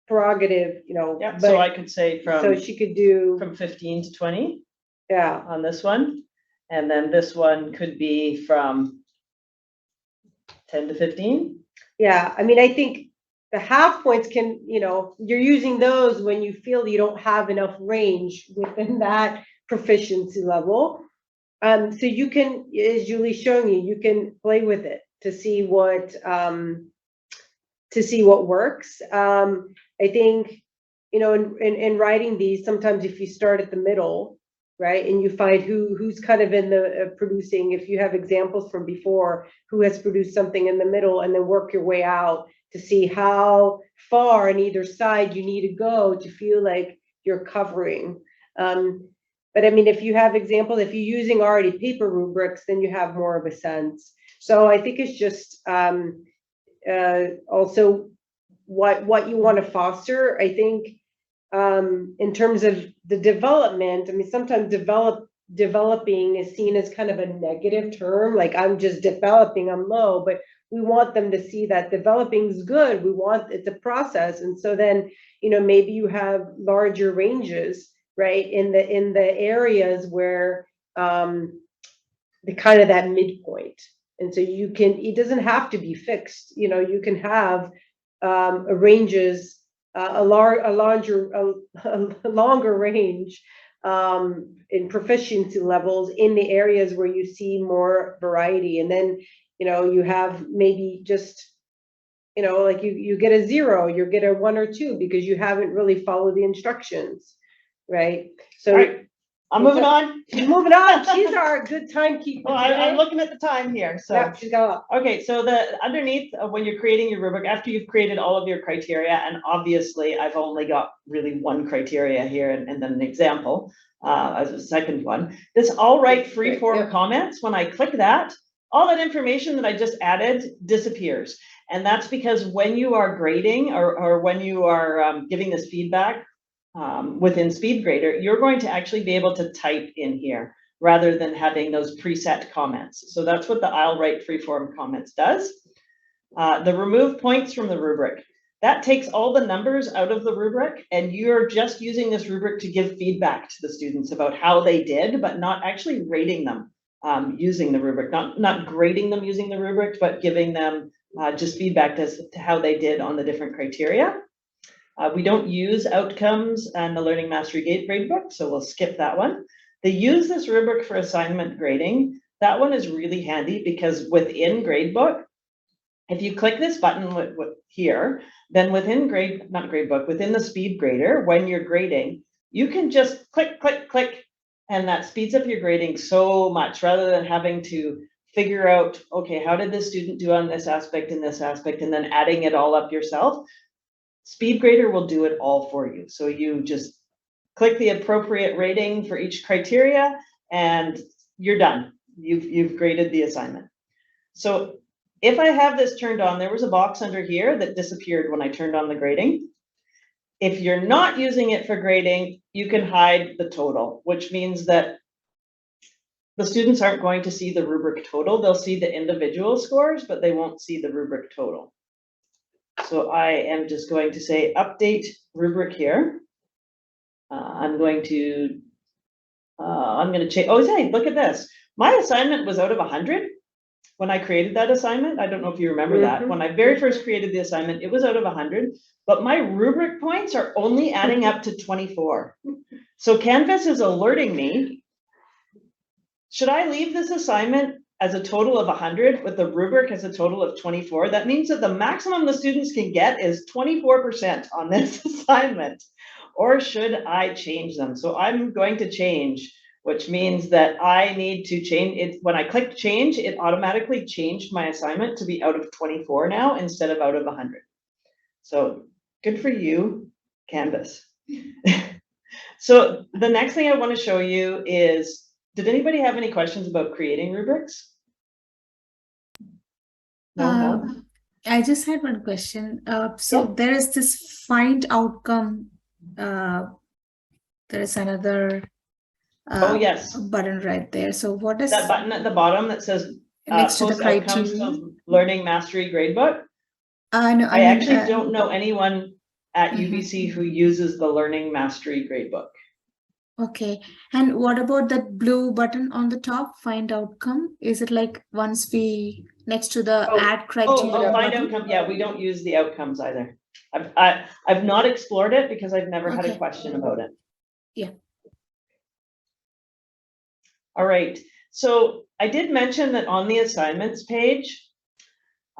prerogative, you know. Yeah. But, so I could say so she could do from 15 to 20. Yeah. On this one, and then this one could be from 10 to 15. Yeah, I mean, I think the half points can, you know, you're using those when you feel you don't have enough range within that proficiency level. So you can, as Julie's showing you, you can play with it to see what works. I think, you know, in writing these, sometimes if you start at the middle, right, and you find who's kind of in the producing, if you have examples from before, who has produced something in the middle, and then work your way out to see how far on either side you need to go to feel like you're covering. But I mean, if you have examples, if you're using already paper rubrics, then you have more of a sense. So I think it's just also what you want to foster. I think in terms of the development, I mean, sometimes developing is seen as kind of a negative term, like I'm just developing, I'm low, but we want them to see that developing is good. It's a process. And so then, you know, maybe you have larger ranges, right, in the areas where the kind of that midpoint. And so you can, it doesn't have to be fixed, you know, you can have ranges, a longer range in proficiency levels in the areas where you see more variety. And then, you know, you have maybe just, you know, like you get a 0, you get a 1 or 2 because you haven't really followed the instructions, right? So right. I'm moving on. Moving on. She's our good timekeeper. Well, I'm looking at the time here. So yeah, she's got. Okay, so the underneath when you're creating your rubric, after you've created all of your criteria, and obviously I've only got really one criteria here and then an example as a second one. This all right free-form comments, when I click that, all that information that I just added disappears. And that's because when you are grading or when you are giving this feedback within Speedgrader, you're going to actually be able to type in here rather than having those preset comments. So that's what the I'll write freeform comments does. The remove points from the rubric. That takes all the numbers out of the rubric, and you're just using this rubric to give feedback to the students about how they did, but not actually rating them using the rubric, not grading them using the rubric, but giving them just feedback as to how they did on the different criteria. We don't use outcomes and the Learning Mastery Gradebook, so we'll skip that one. They use this rubric for assignment grading. That one is really handy because within Gradebook, if you click this button here, then within within the Speedgrader, when you're grading, you can just click, click, click, and that speeds up your grading so much rather than having to figure out, okay, how did this student do on this aspect and this aspect, and then adding it all up yourself. Speedgrader will do it all for you. So you just click the appropriate rating for each criteria and you're done. You've graded the assignment. So if I have this turned on, there was a box under here that disappeared when I turned on the grading. If you're not using it for grading, you can hide the total, which means that the students aren't going to see the rubric total. They'll see the individual scores, but they won't see the rubric total. So I am just going to say update rubric here. I'm going to change. Oh, hey, look at this. My assignment was out of 100 when I created that assignment. I don't know if you remember that. When I very first created the assignment, it was out of 100, but my rubric points are only adding up to 24. So Canvas is alerting me. Should I leave this assignment as a total of 100 with the rubric as a total of 24? That means that the maximum the students can get is 24% on this assignment. Or should I change them? So I'm going to change, which means that I need to change it. When I click change, it automatically changed my assignment to be out of 24 now instead of out of 100. So good for you, Canvas. So the next thing I want to show you is, did anybody have any questions about creating rubrics? No. I just had one question. So Yeah. there is this find outcome. There is another Oh, yes. button right there. So what is that button at the bottom that says next to the post outcomes criteria? of Learning Mastery Gradebook? No, I actually don't know anyone at UBC who uses the Learning Mastery Gradebook. Okay. And what about that blue button on the top, find outcome? Is it like once we next to the add criteria? Find button? outcome. Yeah, we don't use the outcomes either. I've not explored it because I've never had a question about it. Yeah. All right. So I did mention that on the assignments page,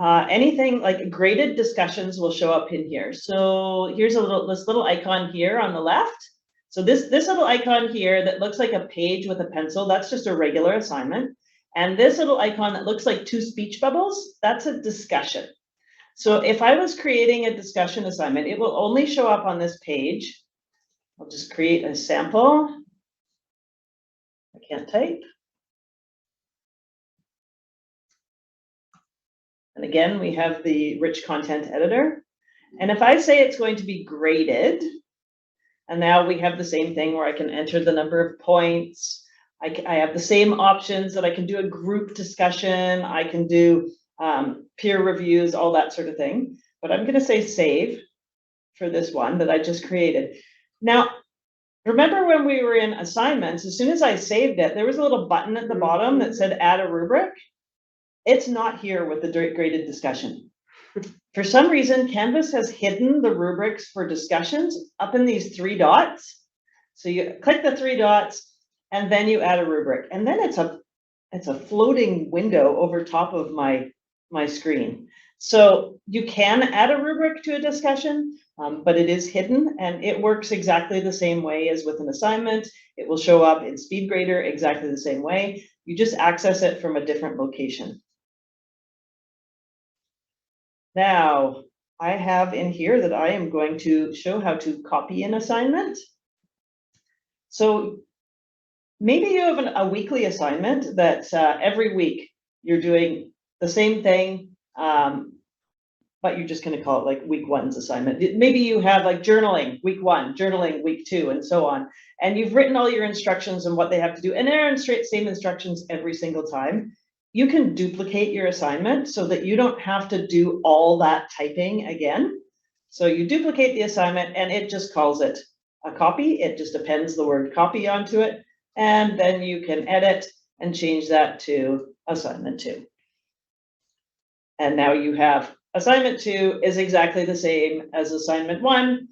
anything like graded discussions will show up in here. So here's this little icon here on the left. So this little icon here that looks like a page with a pencil, that's just a regular assignment. And this little icon that looks like two speech bubbles, that's a discussion. So if I was creating a discussion assignment, it will only show up on this page. I'll just create a sample. I can't type. And again, we have the rich content editor. And if I say it's going to be graded, and now we have the same thing where I can enter the number of points. I have the same options that I can do a group discussion. I can do peer reviews, all that sort of thing. But I'm going to say save for this one that I just created. Now, remember when we were in assignments, as soon as I saved it, there was a little button at the bottom that said add a rubric. It's not here with the graded discussion. For some reason, Canvas has hidden the rubrics for discussions up in these three dots. So you click the three dots and then you add a rubric. And then it's a floating window over top of my screen. So you can add a rubric to a discussion, but it is hidden and it works exactly the same way as with an assignment. It will show up in Speedgrader exactly the same way. You just access it from a different location. Now, I have in here that I am going to show how to copy an assignment. So maybe you have a weekly assignment that every week you're doing the same thing, but you're just going to call it like week one's assignment. Maybe you have like journaling week 1, journaling week 2, and so on. And you've written all your instructions and what they have to do, and they're in same instructions every single time. You can duplicate your assignment so that you don't have to do all that typing again. So you duplicate the assignment and it just calls it a copy. It just appends the word copy onto it. And then you can edit and change that to assignment 2. And now you have assignment 2 is exactly the same as assignment 1.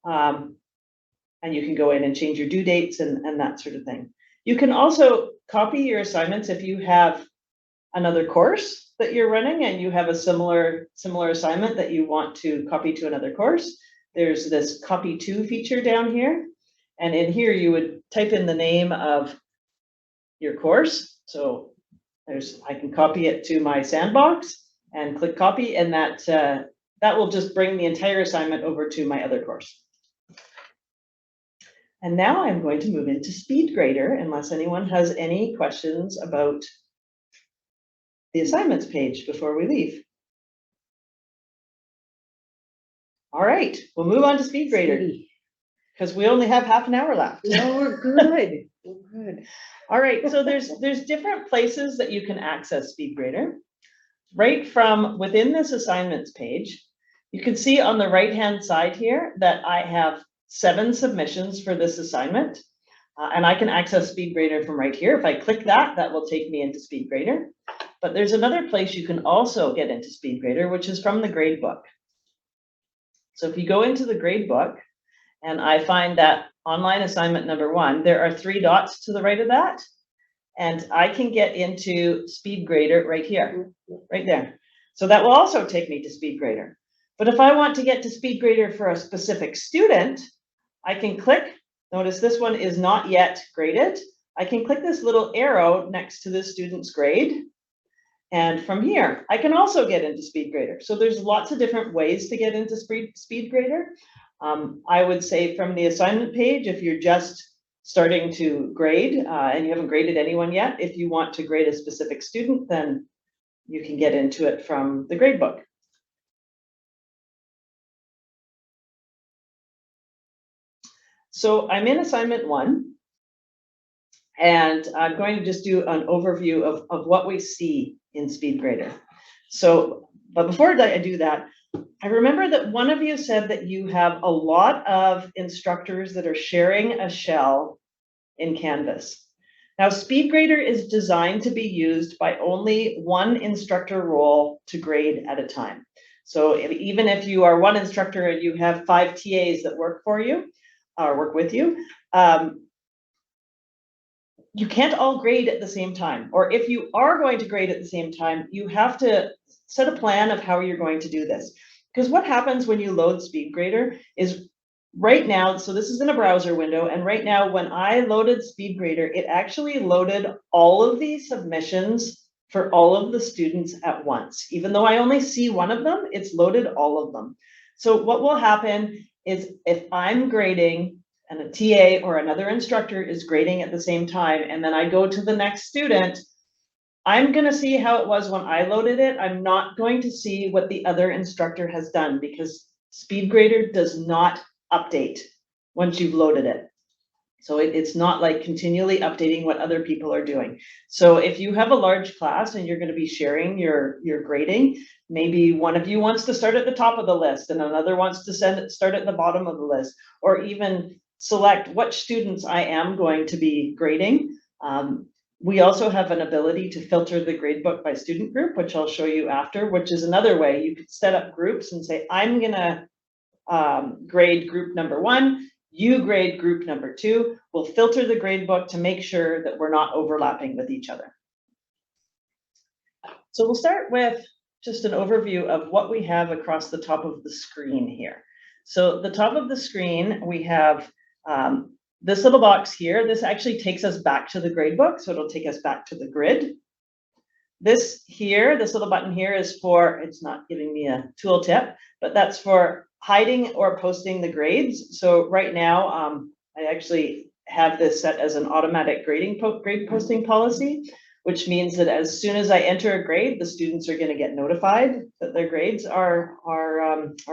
And you can go in and change your due dates and that sort of thing. You can also copy your assignments if you have another course that you're running and you have a similar assignment that you want to copy to another course. There's this copy to feature down here. And in here, you would type in the name of your course. So I can copy it to my sandbox and click copy, and that will just bring the entire assignment over to my other course. And now I'm going to move into Speedgrader, unless anyone has any questions about the assignments page before we leave. All right, we'll move on to Speedgrader because we only have half an hour left. No, we're good. We're good. All right, so there's different places that you can access Speedgrader. Right from within this assignments page, you can see on the right-hand side here that I have 7 submissions for this assignment, and I can access Speedgrader from right here. If I click that, that will take me into Speedgrader. But there's another place you can also get into Speedgrader, which is from the gradebook. So if you go into the gradebook, and I find that online assignment number 1, there are 3 dots to the right of that. And I can get into Speedgrader right here, right there. So that will also take me to Speedgrader. But if I want to get to Speedgrader for a specific student, I can click. Notice this one is not yet graded. I can click this little arrow next to the student's grade. And from here, I can also get into Speedgrader. So there's lots of different ways to get into Speedgrader. I would say from the assignment page, if you're just starting to grade and you haven't graded anyone yet, if you want to grade a specific student, then you can get into it from the gradebook. So I'm in assignment 1, and I'm going to just do an overview of what we see in Speedgrader. So, but before I do that, I remember that one of you said that you have a lot of instructors that are sharing a shell in Canvas. Now, Speedgrader is designed to be used by only one instructor role to grade at a time. So even if you are one instructor and you have 5 TAs that work for you or work with you, you can't all grade at the same time. Or if you are going to grade at the same time, you have to set a plan of how you're going to do this. Because what happens when you load Speedgrader is right now, so this is in a browser window, and right now when I loaded Speedgrader, it actually loaded all of the submissions for all of the students at once. Even though I only see one of them, it's loaded all of them. So what will happen is if I'm grading and a TA or another instructor is grading at the same time, and then I go to the next student, I'm going to see how it was when I loaded it. I'm not going to see what the other instructor has done because Speedgrader does not update once you've loaded it. So it's not like continually updating what other people are doing. So if you have a large class and you're going to be sharing your grading, maybe one of you wants to start at the top of the list and another wants to start at the bottom of the list, or even select which students I am going to be grading. We also have an ability to filter the gradebook by student group, which I'll show you after, which is another way. You could set up groups and say, I'm going to grade group number 1, you grade group number 2. We'll filter the gradebook to make sure that we're not overlapping with each other. So we'll start with just an overview of what we have across the top of the screen here. So the top of the screen, we have this little box here. This actually takes us back to the gradebook, so it'll take us back to the grid. This here, this little button here is for, it's not giving me a tooltip, but that's for hiding or posting the grades. So right now, I actually have this set as an automatic grade posting policy, which means that as soon as I enter a grade, the students are going to get notified that their grades are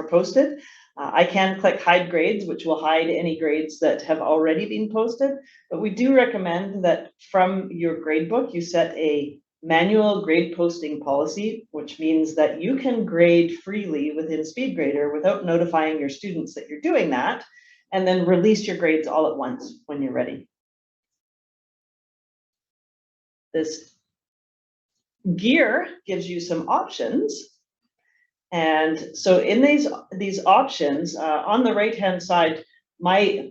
posted. I can click hide grades, which will hide any grades that have already been posted. But we do recommend that from your gradebook, you set a manual grade posting policy, which means that you can grade freely within Speedgrader without notifying your students that you're doing that, and then release your grades all at once when you're ready. This gear gives you some options. And so in these options, on the right-hand side, my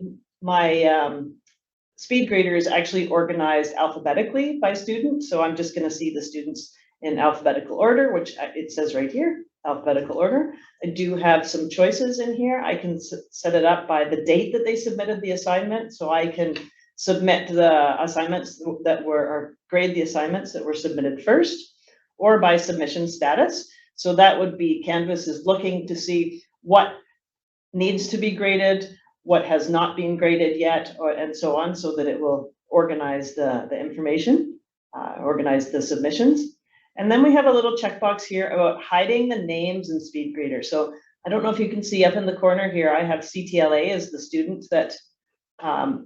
Speedgrader is actually organized alphabetically by student. So I'm just going to see the students in alphabetical order, which it says right here, alphabetical order. I do have some choices in here. I can set it up by the date that they submitted the assignment. So I can submit the assignments that were, or grade the assignments that were submitted first, or by submission status. So that would be Canvas is looking to see what needs to be graded, what has not been graded yet, and so on, so that it will organize the information, organize the submissions. And then we have a little checkbox here about hiding the names in Speedgrader. So I don't know if you can see up in the corner here, I have CTLA as the student that I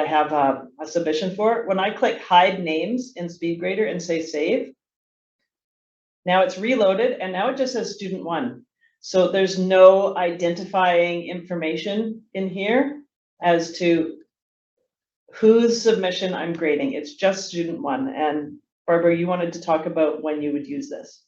have a submission for. When I click hide names in Speedgrader and say save, now it's reloaded and now it just says student 1. So there's no identifying information in here as to whose submission I'm grading. It's just student 1. And Barbara, you wanted to talk about when you would use this.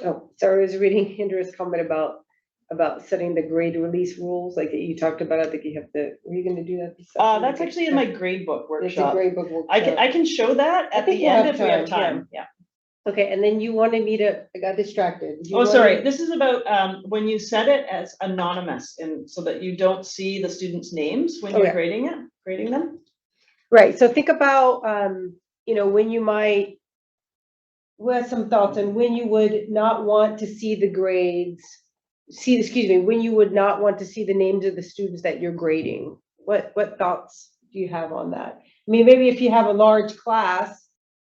Oh, sorry, I was reading Indra's comment about setting the grade release rules, like you talked about. I think you have to, are you going to do that? That's actually in my gradebook workshop. It's a gradebook workshop. I can show that at the end if we have time. Yeah. Okay, and then you wanted me to, I got distracted. Sorry, this is about when you set it as anonymous, and so that you don't see the students' names when you're grading them. Right, so think about, when you might, with some thoughts on when you would not want to see the grades, when you would not want to see the names of the students that you're grading. What thoughts do you have on that? I mean, maybe if you have a large class,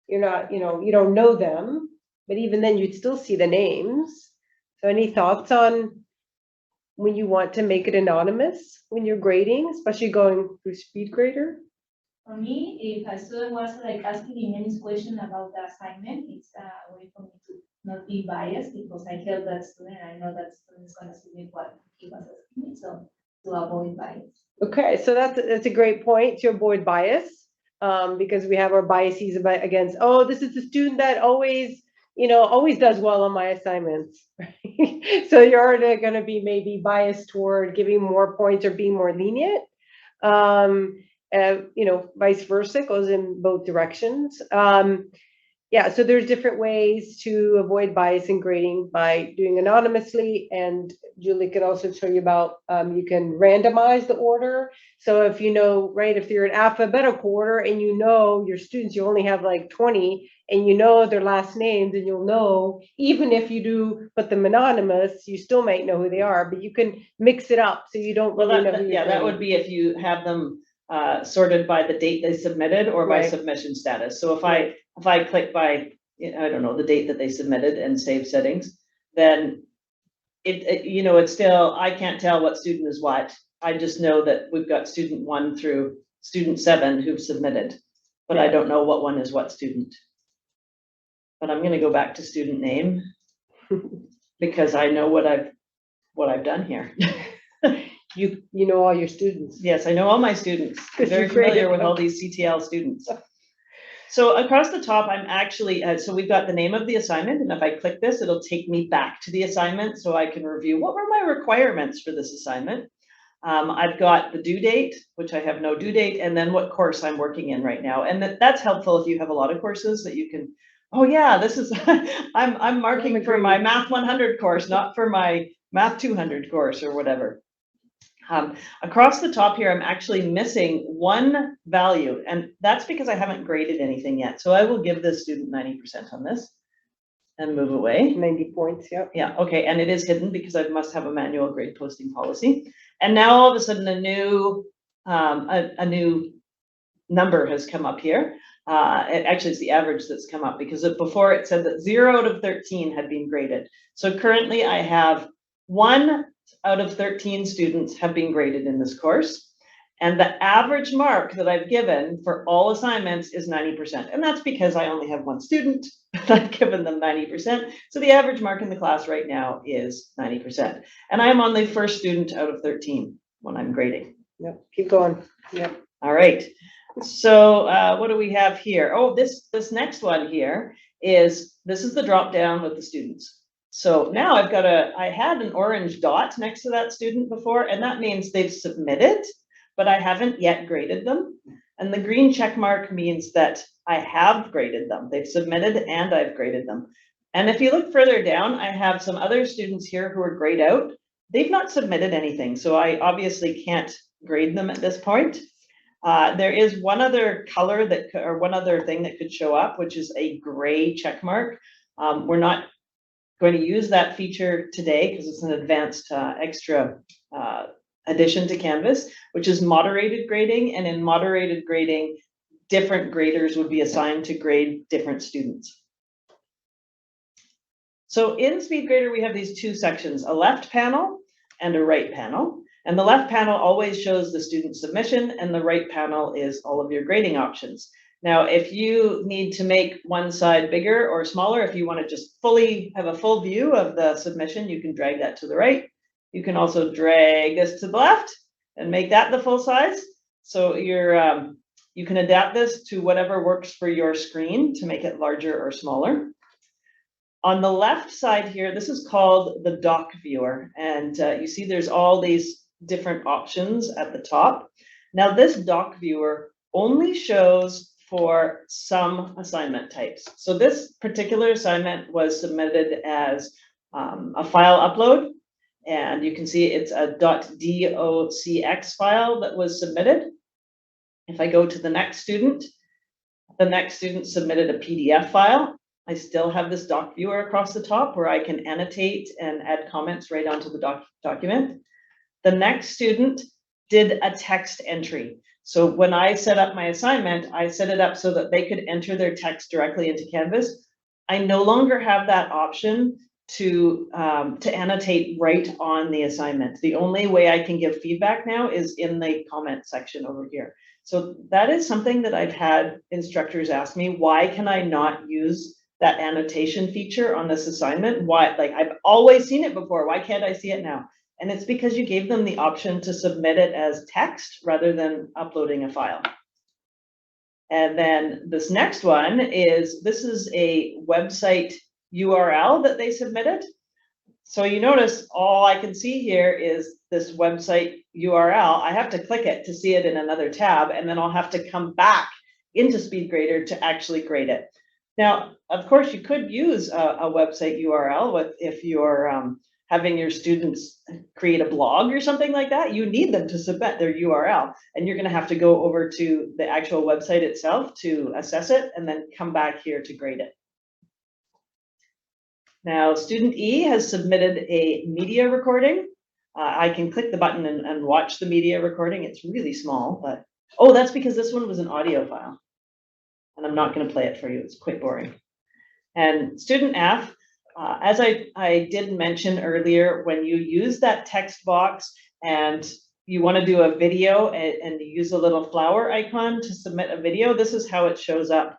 you're not, you don't know them, but even then you'd still see the names. So any thoughts on when you want to make it anonymous when you're grading, especially going through Speedgrader? For me, if a student was like asking me any question about the assignment, it's a way for me to not be biased, because I help that student and I know that student is going to submit what he was asking me, so to avoid bias. Okay, so that's a great point, to avoid bias. Because we have our biases against, this is the student that always does well on my assignments. Right? So you're already going to be maybe biased toward giving more points or being more lenient. Vice versa, goes in both directions. So there's different ways to avoid bias in grading by doing anonymously, and Julie can also show you about, you can randomize the order. So if if you're in alphabetical order and your students, you only have like 20 and their last names, and you'll know, even if you do put them anonymous, you still might know who they are, but you can mix it up so you don't really know who you're that would be if you have them sorted by the date they submitted or by submission status. So if I click by, I don't know, the date that they submitted and save settings, then it's still, I can't tell what student is what. I just know that we've got student 1 through student 7 who've submitted, but I don't know what one is what student. But I'm going to go back to student name because I know what I've done here. You know all your students. Yes, I know all my students. I'm very familiar with all these CTL students. So across the top, I'm actually, so we've got the name of the assignment, and if I click this, it'll take me back to the assignment so I can review what were my requirements for this assignment. I've got the due date, which I have no due date, and then what course I'm working in right now. And that's helpful if you have a lot of courses that you can, this is, I'm marking for my Math 100 course, not for my Math 200 course or whatever. Across the top here, I'm actually missing one value, and that's because I haven't graded anything yet. So I will give this student 90% on this and move away. 90 points, yeah. Yeah, okay, and it is hidden because I must have a manual grade posting policy. And now all of a sudden a new number has come up here. Actually, it's the average that's come up because before it said that 0 out of 13 had been graded. So currently I have 1 out of 13 students have been graded in this course. And the average mark that I've given for all assignments is 90%. And that's because I only have 1 student, but I've given them 90%. So the average mark in the class right now is 90%. And I am on the first student out of 13 when I'm grading. Yep, keep going. Yep. All right. So what do we have here? Oh, this next one here is this is the drop down with the students. So now I've got I had an orange dot next to that student before, and that means they've submitted, but I haven't yet graded them. And the green check mark means that I have graded them. They've submitted and I've graded them. And if you look further down, I have some other students here who are grayed out. They've not submitted anything, so I obviously can't grade them at this point. There is one other color or one other thing that could show up, which is a gray check mark. We're not going to use that feature today because it's an advanced extra addition to Canvas, which is moderated grading. And in moderated grading, different graders would be assigned to grade different students. So in Speedgrader, we have these two sections, a left panel and a right panel. And the left panel always shows the student submission, and the right panel is all of your grading options. Now, if you need to make one side bigger or smaller, if you want to just have a full view of the submission, you can drag that to the right. You can also drag this to the left and make that the full size. So you can adapt this to whatever works for your screen to make it larger or smaller. On the left side here, this is called the doc viewer. And you see there's all these different options at the top. Now this doc viewer only shows for some assignment types. So this particular assignment was submitted as a file upload, and you can see it's a .docx file that was submitted. If I go to the next student submitted a PDF file. I still have this doc viewer across the top where I can annotate and add comments right onto the document. The next student did a text entry. So when I set up my assignment, I set it up so that they could enter their text directly into Canvas. I no longer have that option to annotate right on the assignment. The only way I can give feedback now is in the comment section over here. So that is something that I've had instructors ask me, why can I not use that annotation feature on this assignment? Why, like, I've always seen it before, why can't I see it now? And it's because you gave them the option to submit it as text rather than uploading a file. And then this next one is, this is a website URL that they submitted. So you notice all I can see here is this website URL. I have to click it to see it in another tab, and then I'll have to come back into Speedgrader to actually grade it. Now, of course, you could use a website URL if you're having your students create a blog or something like that. You need them to submit their URL, and you're going to have to go over to the actual website itself to assess it and then come back here to grade it. Now, student E has submitted a media recording. I can click the button and watch the media recording. It's really small, but, oh, that's because this one was an audio file. And I'm not going to play it for you. It's quite boring. And student F, as I did mention earlier, when you use that text box and you want to do a video and you use a little flower icon to submit a video, this is how it shows up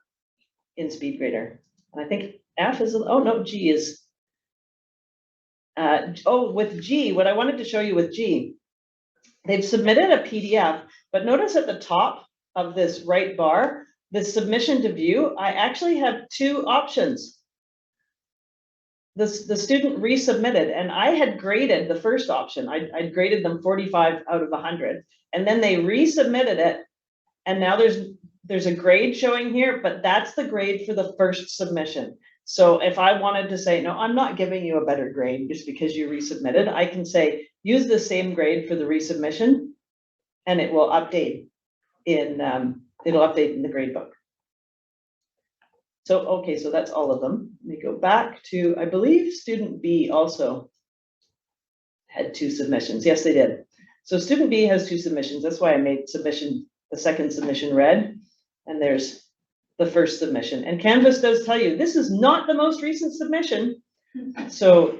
in Speedgrader. And I think F is, oh no, G is, with G, what I wanted to show you with G, they've submitted a PDF, but notice at the top of this right bar, the submission to view, I actually have two options. The student resubmitted, and I had graded the first option. I'd graded them 45 out of 100, and then they resubmitted it, and now there's a grade showing here, but that's the grade for the first submission. So if I wanted to say, no, I'm not giving you a better grade just because you resubmitted, I can say, use the same grade for the resubmission, and it will update in the grade book. So, okay, so that's all of them. Let me go back to, I believe student B also had 2 submissions. Yes, they did. So student B has 2 submissions. That's why I made the second submission red. And there's the first submission. And Canvas does tell you, this is not the most recent submission. So,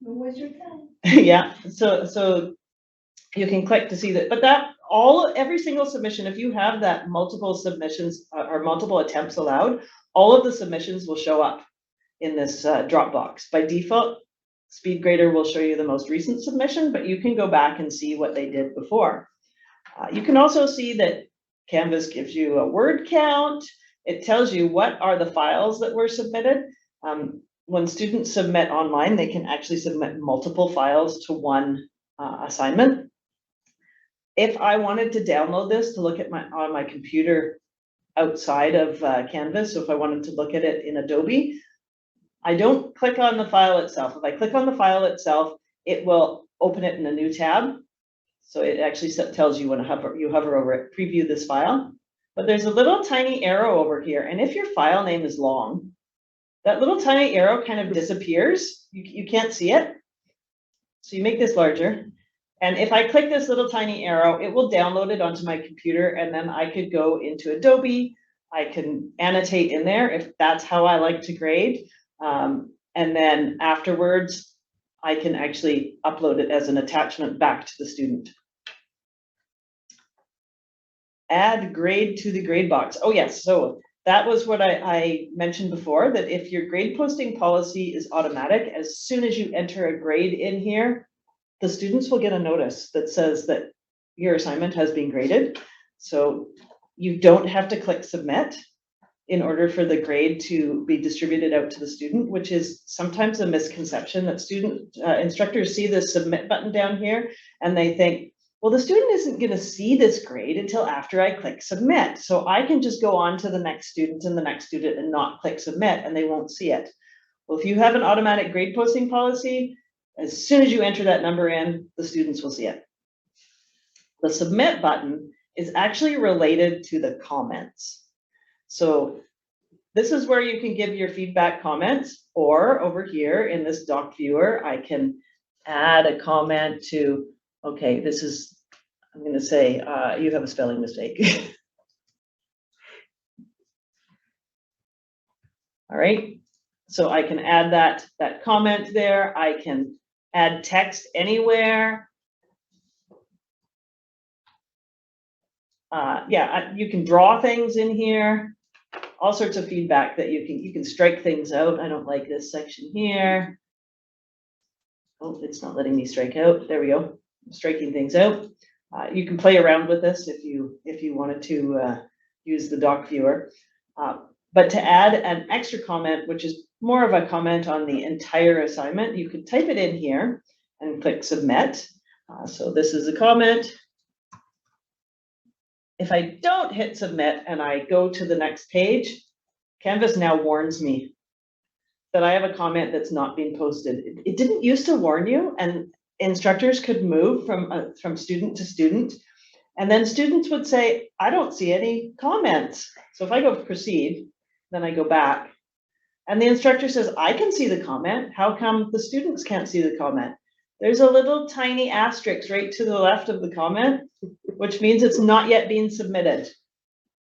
What's your time? yeah, so you can click to see that, but every single submission, if you have that multiple submissions or multiple attempts allowed, all of the submissions will show up in this drop box. By default, Speedgrader will show you the most recent submission, but you can go back and see what they did before. You can also see that Canvas gives you a word count. it tells you what are the files that were submitted. When students submit online, they can actually submit multiple files to one assignment. If I wanted to download this to look at on my computer outside of Canvas, so if I wanted to look at it in Adobe, I don't click on the file itself. If I click on the file itself, it will open it in a new tab. So it actually tells you when you hover over it, preview this file. But there's a little tiny arrow over here. And if your file name is long, that little tiny arrow kind of disappears. You can't see it. So you make this larger. And if I click this little tiny arrow, it will download it onto my computer. And then I could go into Adobe. I can annotate in there if that's how I like to grade. And then afterwards, I can actually upload it as an attachment back to the student. Add grade to the grade box. Oh yes, so that was what I mentioned before, that if your grade posting policy is automatic, as soon as you enter a grade in here, the students will get a notice that says that your assignment has been graded. So you don't have to click submit in order for the grade to be distributed out to the student, which is sometimes a misconception that instructors see the submit button down here and they think, well, the student isn't going to see this grade until after I click submit. So I can just go on to the next student and the next student and not click submit and they won't see it. Well, if you have an automatic grade posting policy, as soon as you enter that number in, the students will see it. The submit button is actually related to the comments. So this is where you can give your feedback comments, or over here in this doc viewer, I can add a comment to, okay, this is, I'm going to say, you have a spelling mistake. All right, so I can add that comment there. I can add text anywhere. Yeah, you can draw things in here. All sorts of feedback that you can strike things out. I don't like this section here. Oh, it's not letting me strike out. There we go. I'm striking things out. You can play around with this if you wanted to use the doc viewer. But to add an extra comment, which is more of a comment on the entire assignment, you could type it in here and click submit. So this is a comment. If I don't hit submit and I go to the next page, Canvas now warns me that I have a comment that's not being posted. It didn't used to warn you, and instructors could move from student to student, and then students would say, I don't see any comments. So if I go proceed, then I go back, and the instructor says, I can see the comment. How come the students can't see the comment? There's a little tiny asterisk right to the left of the comment, which means it's not yet being submitted.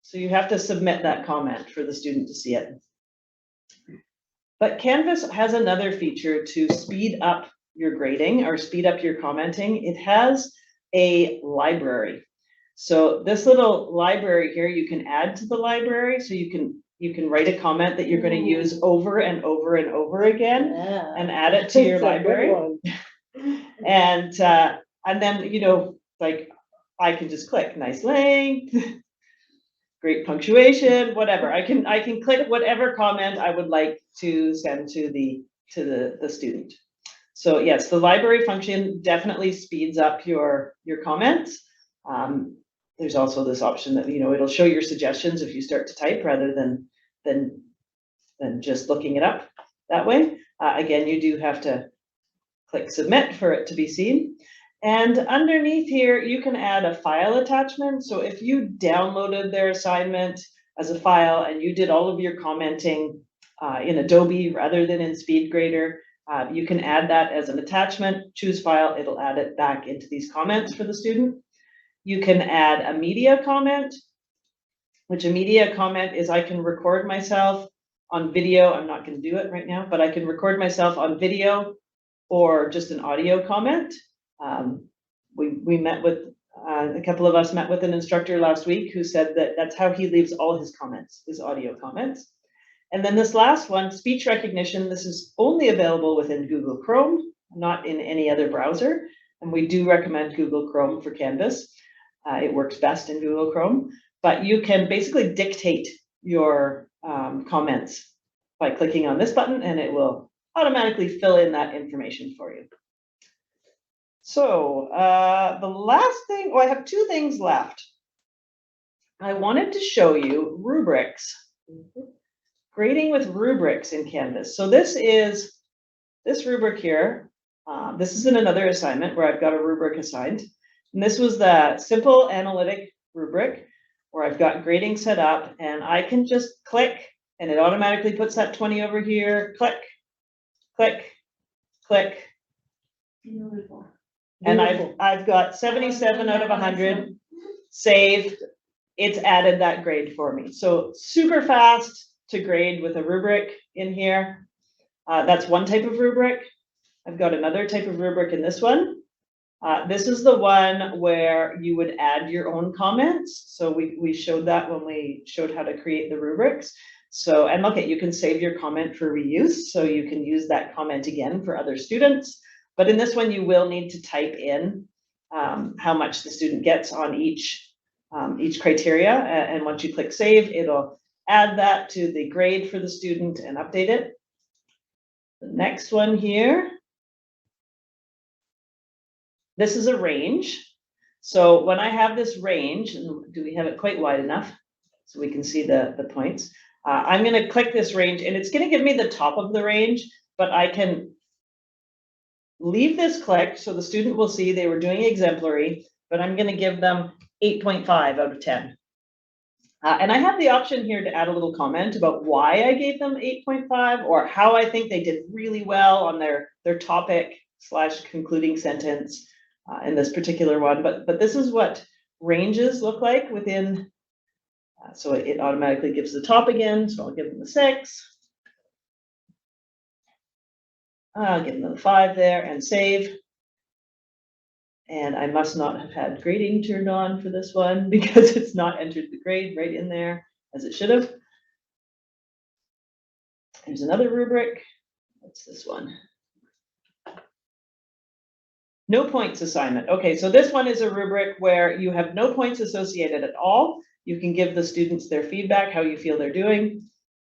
So you have to submit that comment for the student to see it. But Canvas has another feature to speed up your grading or speed up your commenting. It has a library. So this little library here, you can add to the library. So you can write a comment that you're going to use over and over and over again, and add it to your library. And then, you know, like I can just click nice length, great punctuation, whatever. I can click whatever comment I would like to send to the student. So yes, the library function definitely speeds up your comments. There's also this option that, you know, it'll show your suggestions if you start to type rather than just looking it up that way. Again, you do have to click submit for it to be seen. And underneath here, you can add a file attachment. So if you downloaded their assignment as a file and you did all of your commenting in Adobe rather than in Speedgrader, you can add that as an attachment, choose file, it'll add it back into these comments for the student. You can add a media comment, which a media comment is I can record myself on video. I'm not going to do it right now, but I can record myself on video or just an audio comment. We met with, a couple of us met with an instructor last week who said that that's how he leaves all his comments, his audio comments. And then this last one, speech recognition, this is only available within Google Chrome, not in any other browser. And we do recommend Google Chrome for Canvas. It works best in Google Chrome, but you can basically dictate your comments by clicking on this button, and it will automatically fill in that information for you. So the last thing, I have two things left. I wanted to show you rubrics, grading with rubrics in Canvas. So this is this rubric here. This is in another assignment where I've got a rubric assigned. And this was the simple analytic rubric where I've got grading set up, and I can just click and it automatically puts that 20 over here, click, click, click. Beautiful. And I've got 77 out of 100 saved. It's added that grade for me. So super fast to grade with a rubric in here. That's one type of rubric. I've got another type of rubric in this one. This is the one where you would add your own comments. So we showed that when we showed how to create the rubrics. So, and look at, you can save your comment for reuse. So you can use that comment again for other students. But in this one, you will need to type in how much the student gets on each criteria. And once you click save, it'll add that to the grade for the student and update it. The next one here. This is a range. So when I have this range, and do we have it quite wide enough so we can see the points? I'm going to click this range, and it's going to give me the top of the range, but I can leave this clicked so the student will see they were doing exemplary, but I'm going to give them 8.5 out of 10. And I have the option here to add a little comment about why I gave them 8.5 or how I think they did really well on their topic / concluding sentence in this particular one. But this is what ranges look like within. So it automatically gives the top again. So I'll give them a 6. I'll give them a 5 there and save. And I must not have had grading turned on for this one because it's not entered the grade right in there as it should have. There's another rubric. What's this one? No points assignment. Okay, so this one is a rubric where you have no points associated at all. You can give the students their feedback, how you feel they're doing.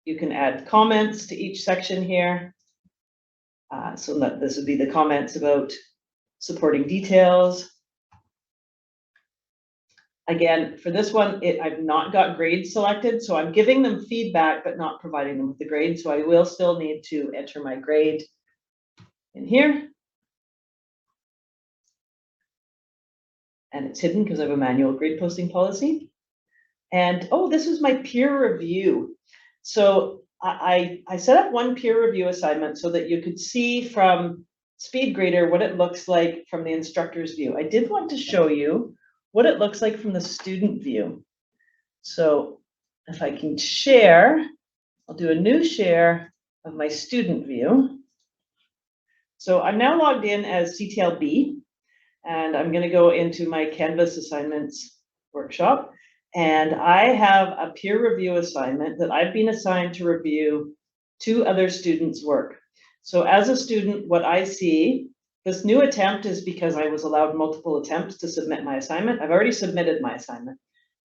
You can add comments to each section here. So that this would be the comments about supporting details. Again, for this one, I've not got grades selected, so I'm giving them feedback, but not providing them with the grade. So I will still need to enter my grade in here. And it's hidden because I have a manual grade posting policy. And oh, this is my peer review. So I set up one peer review assignment so that you could see from Speedgrader what it looks like from the instructor's view. I did want to show you what it looks like from the student view. So if I can share, I'll do a new share of my student view. So I'm now logged in as CTL B, and I'm going to go into my Canvas assignments workshop. And I have a peer review assignment that I've been assigned to review 2 other students' work. So as a student, what I see, this new attempt is because I was allowed multiple attempts to submit my assignment. I've already submitted my assignment.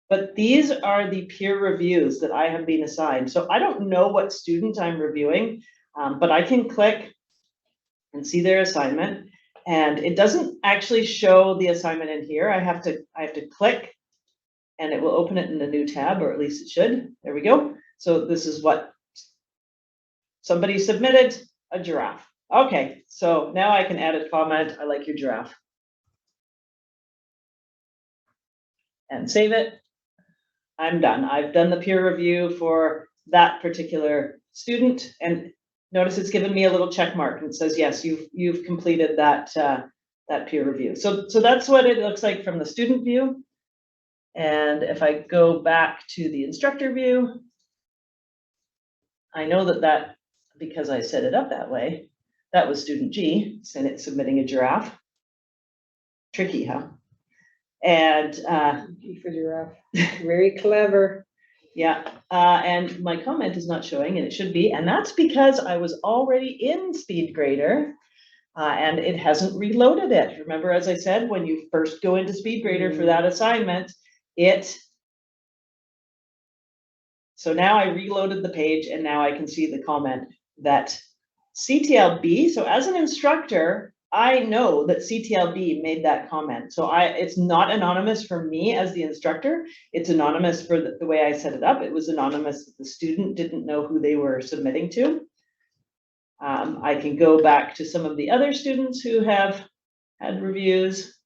But these are the peer reviews that I have been assigned. So I don't know what student I'm reviewing, but I can click and see their assignment. And it doesn't actually show the assignment in here. I have to click and it will open it in a new tab, or at least it should. There we go. So this is what somebody submitted, a giraffe. Okay, so now I can add a comment. I like your giraffe. And save it. I'm done. I've done the peer review for that particular student. And notice it's given me a little check mark and it says, yes, you've completed that, that peer review. So that's what it looks like from the student view. And if I go back to the instructor view, I know that because I set it up that way, that was student G, submitting a giraffe. Tricky, huh? And G for giraffe. Very clever. Yeah, and my comment is not showing, and it should be, and that's because I was already in Speedgrader, and it hasn't reloaded it. Remember, as I said, when you first go into Speedgrader for that assignment, it So now I reloaded the page and now I can see the comment that CTLB, so as an instructor, I know that CTLB made that comment. So it's not anonymous for me as the instructor. It's anonymous for the way I set it up. It was anonymous that the student didn't know who they were submitting to. I can go back to some of the other students who have had reviews.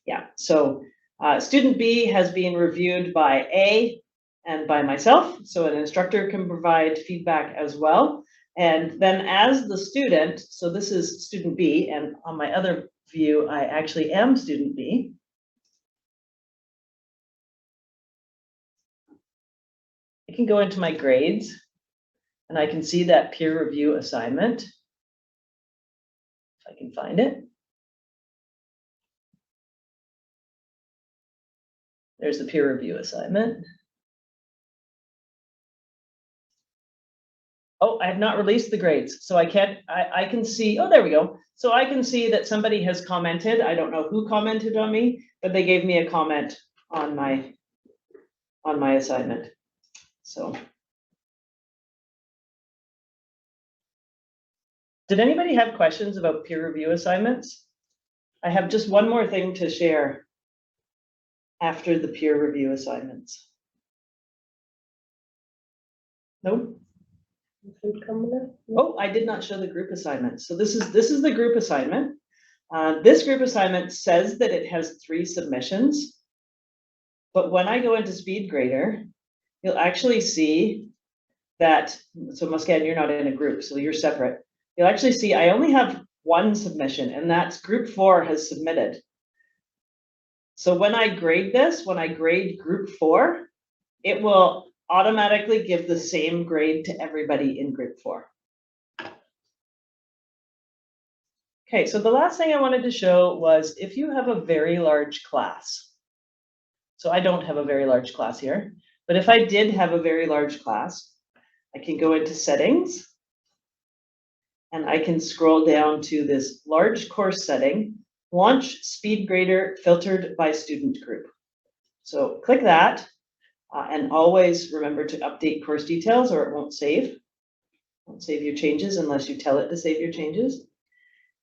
Yeah, so student B has been reviewed by A and by myself. So an instructor can provide feedback as well. And then as the student, so this is student B, and on my other view, I actually am student B. I can go into my grades and I can see that peer review assignment. If I can find it. There's the peer review assignment. Oh, I have not released the grades, so I can see, oh, there we go. So I can see that somebody has commented. I don't know who commented on me, but they gave me a comment on my assignment. So. Did anybody have questions about peer review assignments? I have just one more thing to share after the peer review assignments. Nope. Oh, I did not show the group assignment. So this is the group assignment. This group assignment says that it has 3 submissions. But when I go into Speedgrader, you'll actually see that, so Muscan, you're not in a group, so you're separate. You'll actually see I only have 1 submission, and that's group 4 has submitted. So when I grade this, when I grade group 4, it will automatically give the same grade to everybody in group 4. Okay, so the last thing I wanted to show was if you have a very large class. So I don't have a very large class here, but if I did have a very large class, I can go into settings and I can scroll down to this large course setting, launch Speedgrader filtered by student group. So click that. And always remember to update course details or it won't save. It won't save your changes unless you tell it to save your changes.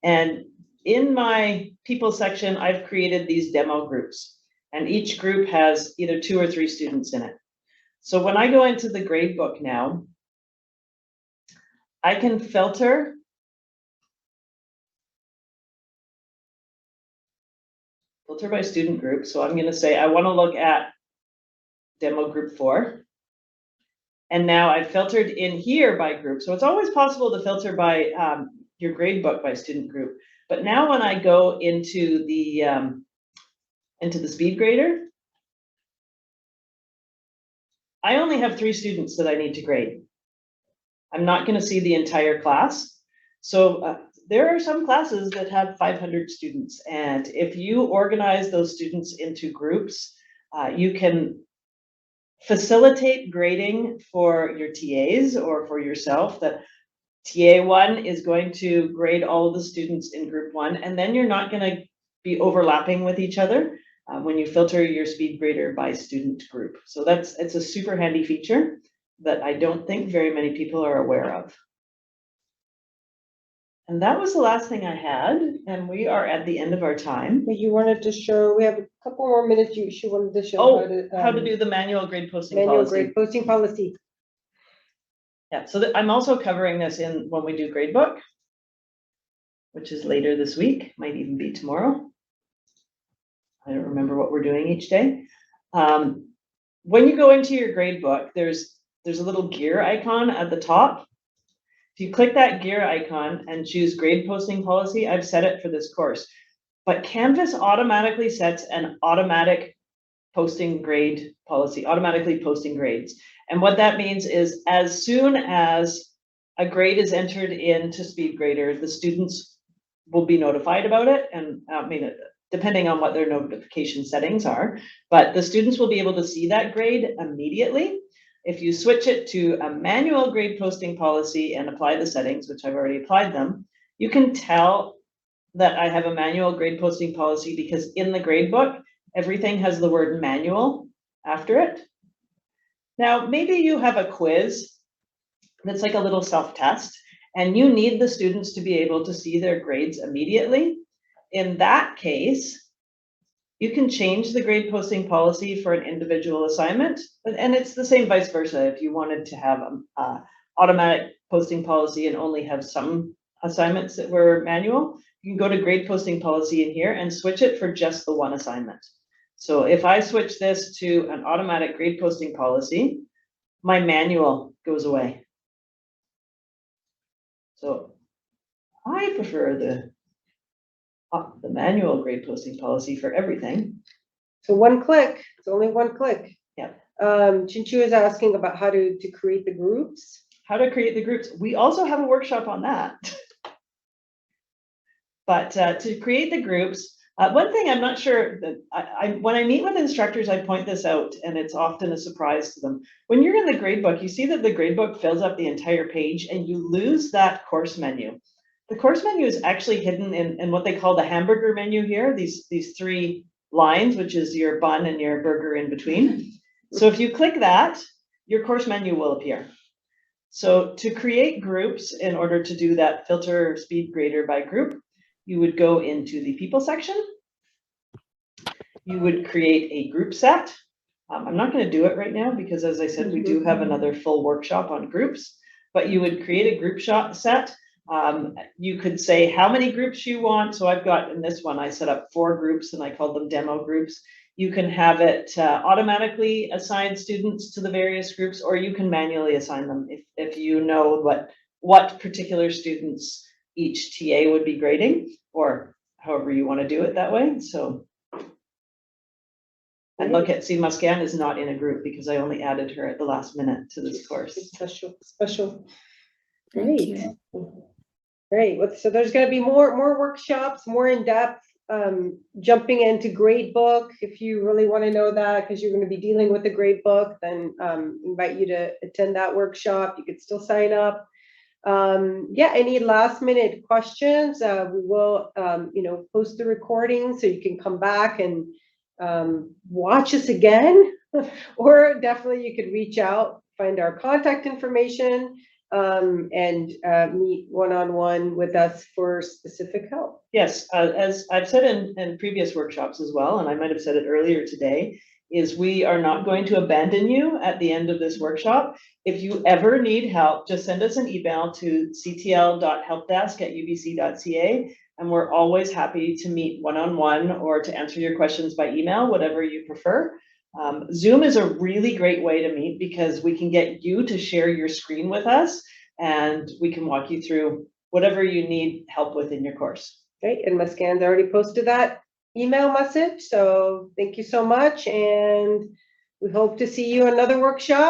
And in my people section, I've created these demo groups, and each group has either 2 or 3 students in it. So when I go into the gradebook now, I can filter by student group. So I'm going to say I want to look at demo group 4. And now I've filtered in here by group. So it's always possible to filter by your gradebook by student group. But now when I go into the Speedgrader, I only have 3 students that I need to grade. I'm not going to see the entire class. So there are some classes that have 500 students. And if you organize those students into groups, you can facilitate grading for your TAs or for yourself, that TA1 is going to grade all of the students in group 1, and then you're not going to be overlapping with each other when you filter your Speedgrader by student group. So it's a super handy feature that I don't think very many people are aware of. And that was the last thing I had, and we are at the end of our time. But you wanted to show, we have a couple more minutes. She wanted to show how to do the manual grade posting manual policy. grade posting policy. Yeah, so I'm also covering this in when we do gradebook, which is later this week, might even be tomorrow. I don't remember what we're doing each day. When you go into your gradebook, there's a little gear icon at the top. If you click that gear icon and choose grade posting policy, I've set it for this course, but Canvas automatically sets an automatic posting grade policy, automatically posting grades. And what that means is as soon as a grade is entered into Speedgrader, the students will be notified about it. And I mean, depending on what their notification settings are, but the students will be able to see that grade immediately. If you switch it to a manual grade posting policy and apply the settings, which I've already applied them, you can tell that I have a manual grade posting policy because in the gradebook, everything has the word manual after it. Now, maybe you have a quiz that's like a little self-test, and you need the students to be able to see their grades immediately. In that case, you can change the grade posting policy for an individual assignment, and it's the same vice versa. If you wanted to have an automatic posting policy and only have some assignments that were manual, you can go to grade posting policy in here and switch it for just the one assignment. So if I switch this to an automatic grade posting policy, my manual goes away. So I prefer the manual grade posting policy for everything. So one click, it's only one click. Yeah. Chinchu is asking about how to create the groups. How to create the groups. We also have a workshop on that. But to create the groups, one thing I'm not sure that when I meet with instructors, I point this out, and it's often a surprise to them. When you're in the gradebook, you see that the gradebook fills up the entire page and you lose that course menu. The course menu is actually hidden in what they call the hamburger menu here, these three lines, which is your bun and your burger in between. So if you click that, your course menu will appear. So to create groups, in order to do that filter Speedgrader by group, you would go into the people section. You would create a group set. I'm not going to do it right now because, as I said, we do have another full workshop on groups, but you would create a group set. You could say how many groups you want. So I've got, in this one, I set up 4 groups and I called them demo groups. You can have it automatically assign students to the various groups, or you can manually assign them if you know what particular students each TA would be grading, or however you want to do it that way. So, and look at, see, Muscan is not in a group because I only added her at the last minute to this course. Special. Thank Great. you. Great. So there's going to be more workshops, more in depth, jumping into gradebook. If you really want to know that, because you're going to be dealing with the gradebook, then invite you to attend that workshop. You could still sign up. Yeah, any last minute questions, we will, post the recording so you can come back and watch us again, or definitely you could reach out, find our contact information, and meet one-on-one with us for specific help. Yes, as I've said in previous workshops as well, and I might have said it earlier today, is we are not going to abandon you at the end of this workshop. If you ever need help, just send us an email to ctl.helpdesk@ubc.ca, and we're always happy to meet one-on-one or to answer your questions by email, whatever you prefer. Zoom is a really great way to meet because we can get you to share your screen with us, and we can walk you through whatever you need help with in your course. Okay, and Muscan's already posted that email message, so thank you so much, and we hope to see you in another workshop.